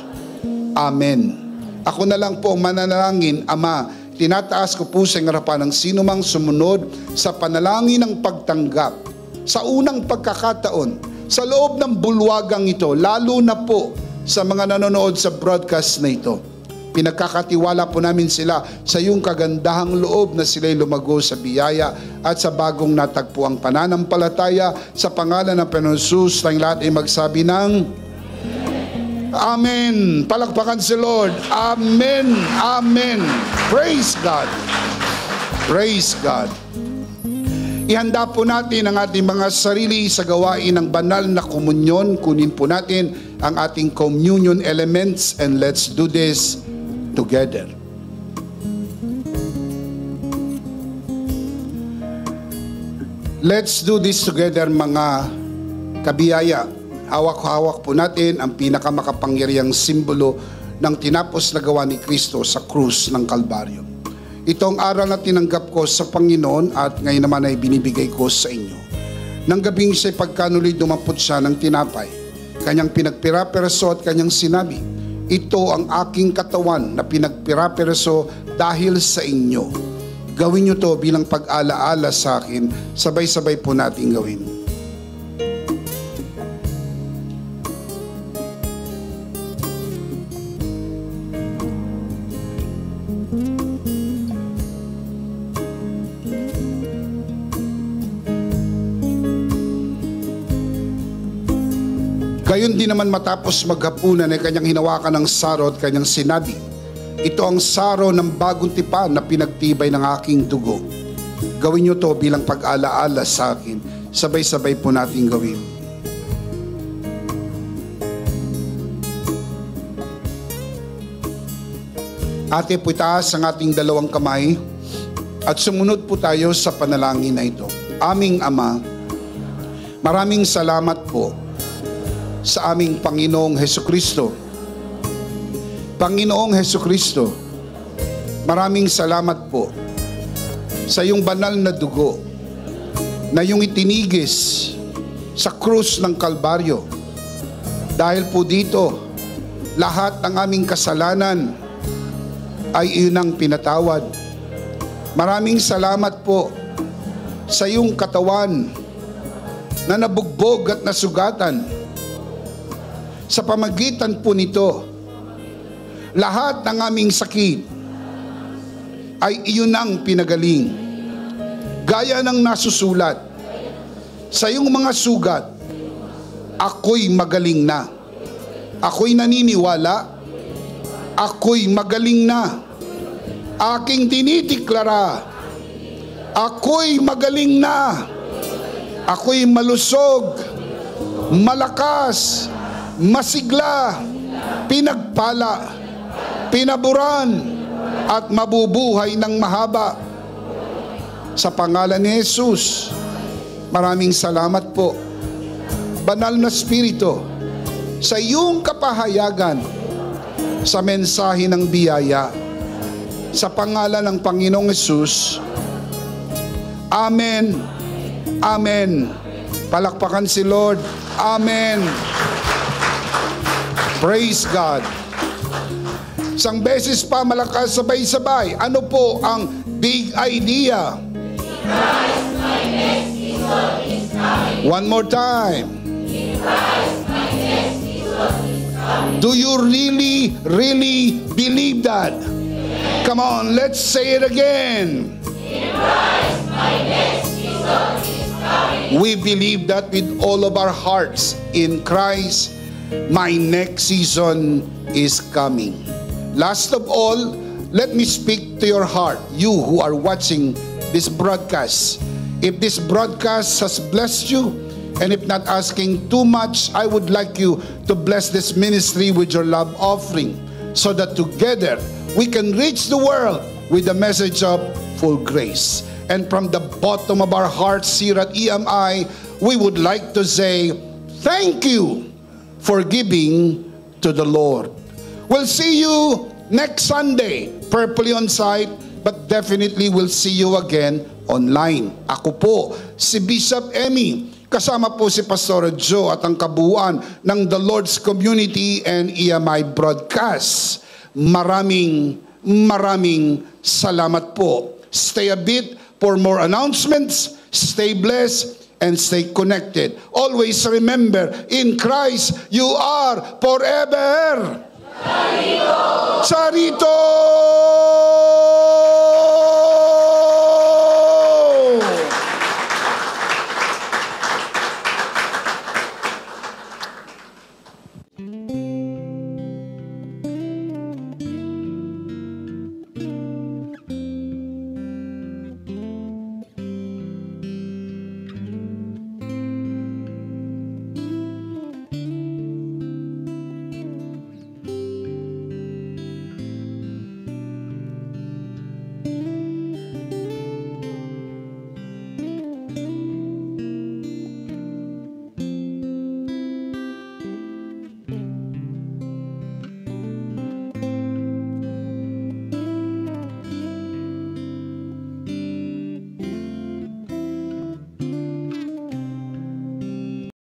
Amen. Ako na lang po mananalangin, Ama. Tinataas ko po sa harapan ng sino mang sumunod sa panalangin ng pagtanggap. Sa unang pagkakataon, sa loob ng bulwagang ito, lalo na po sa mga nanonood sa broadcast na ito. Pinagkakatiwala po namin sila sa iyong kagandahang loob na sila'y lumago sa biyaya at sa bagong natagpuang pananampalataya sa pangalan ng Panginoon Jesus. Tayong lahat ay magsabi ng Amen. Palakpakan si Lord. Amen. Amen. Praise God. Praise God. Ihanda po natin ang ating mga sarili sa gawain ng banal na komunyon. Kunin po natin ang ating communion elements and let's do this together. Let's do this together, mga kabiyaya. Hawak-hawak po natin ang pinakamakapangyarihang simbolo ng tinapos na gawa ni Kristo sa krus ng Kalbaryo. Ito ang aral na tinanggap ko sa Panginoon at ngayon naman ay binibigay ko sa inyo. Nang gabing siya'y pagkanuli dumampot siya ng tinapay. Kanyang pinagpira-piraso at kanyang sinabi, ito ang aking katawan na pinagpira-piraso dahil sa inyo. Gawin niyo to bilang pag-alaala sa akin. Sabay-sabay po natin gawin. Gayon din naman matapos maghapunan ay kanyang hinawakan ng saro at kanyang sinabi, ito ang saro ng bagong tipan na pinagtibay ng aking dugo. Gawin niyo to bilang pag-alaala sa akin. Sabay-sabay po natin gawin. Ate, po itaas ang ating dalawang kamay at sumunod po tayo sa panalangin na ito. Aming Ama, maraming salamat po sa aming Panginoong Hesukristo. Panginoong Hesukristo, maraming salamat po sa iyong banal na dugo na iyong itinigis sa krus ng Kalbaryo. Dahil po dito, lahat ng aming kasalanan ay iyon ang pinatawad. Maraming salamat po sa iyong katawan na nabugbog at nasugatan. Sa pamagitan po nito, lahat ng aming sakit ay iyon ang pinagaling. Gaya ng nasusulat, sa iyong mga sugat, ako'y magaling na. Ako'y naniniwala, ako'y magaling na. Aking tinitiklara, ako'y magaling na. Ako'y malusog, malakas, masigla, pinagpala, pinaburan, at mabubuhay ng mahaba. Sa pangalan ni Jesus, maraming salamat po, Banal na Espiritu, sa iyong kapahayagan sa mensahe ng biyaya. Sa pangalan ng Panginoong Hesus, Amen. Amen. Palakpakan si Lord. Amen. Praise God. Isang beses pa malakas, sabay-sabay. Ano po ang big idea? Christ, my next season is coming. One more time. Christ, my next season is coming. Do you really believe that? Come on, let's say it again. In Christ, my next season is coming. We believe that with all of our hearts. In Christ, my next season is coming. Last of all, let me speak to your heart, you who are watching this broadcast. If this broadcast has blessed you, and if not asking too much, I would like you to bless this ministry with your love offering, so that together we can reach the world with the message of full grace. And from the bottom of our hearts here at EMI, we would like to say, thank you for giving to the Lord. We'll see you next Sunday, purposely on site, but definitely we'll see you again online. Ako po, si Bishop Emmy, kasama po si Pastor Joe at ang kabuuan ng The Lord's Community and EMI Broadcast. Maraming salamat po. Stay a bit for more announcements. Stay blessed and stay connected. Always remember, in Christ, you are forever. Sarito!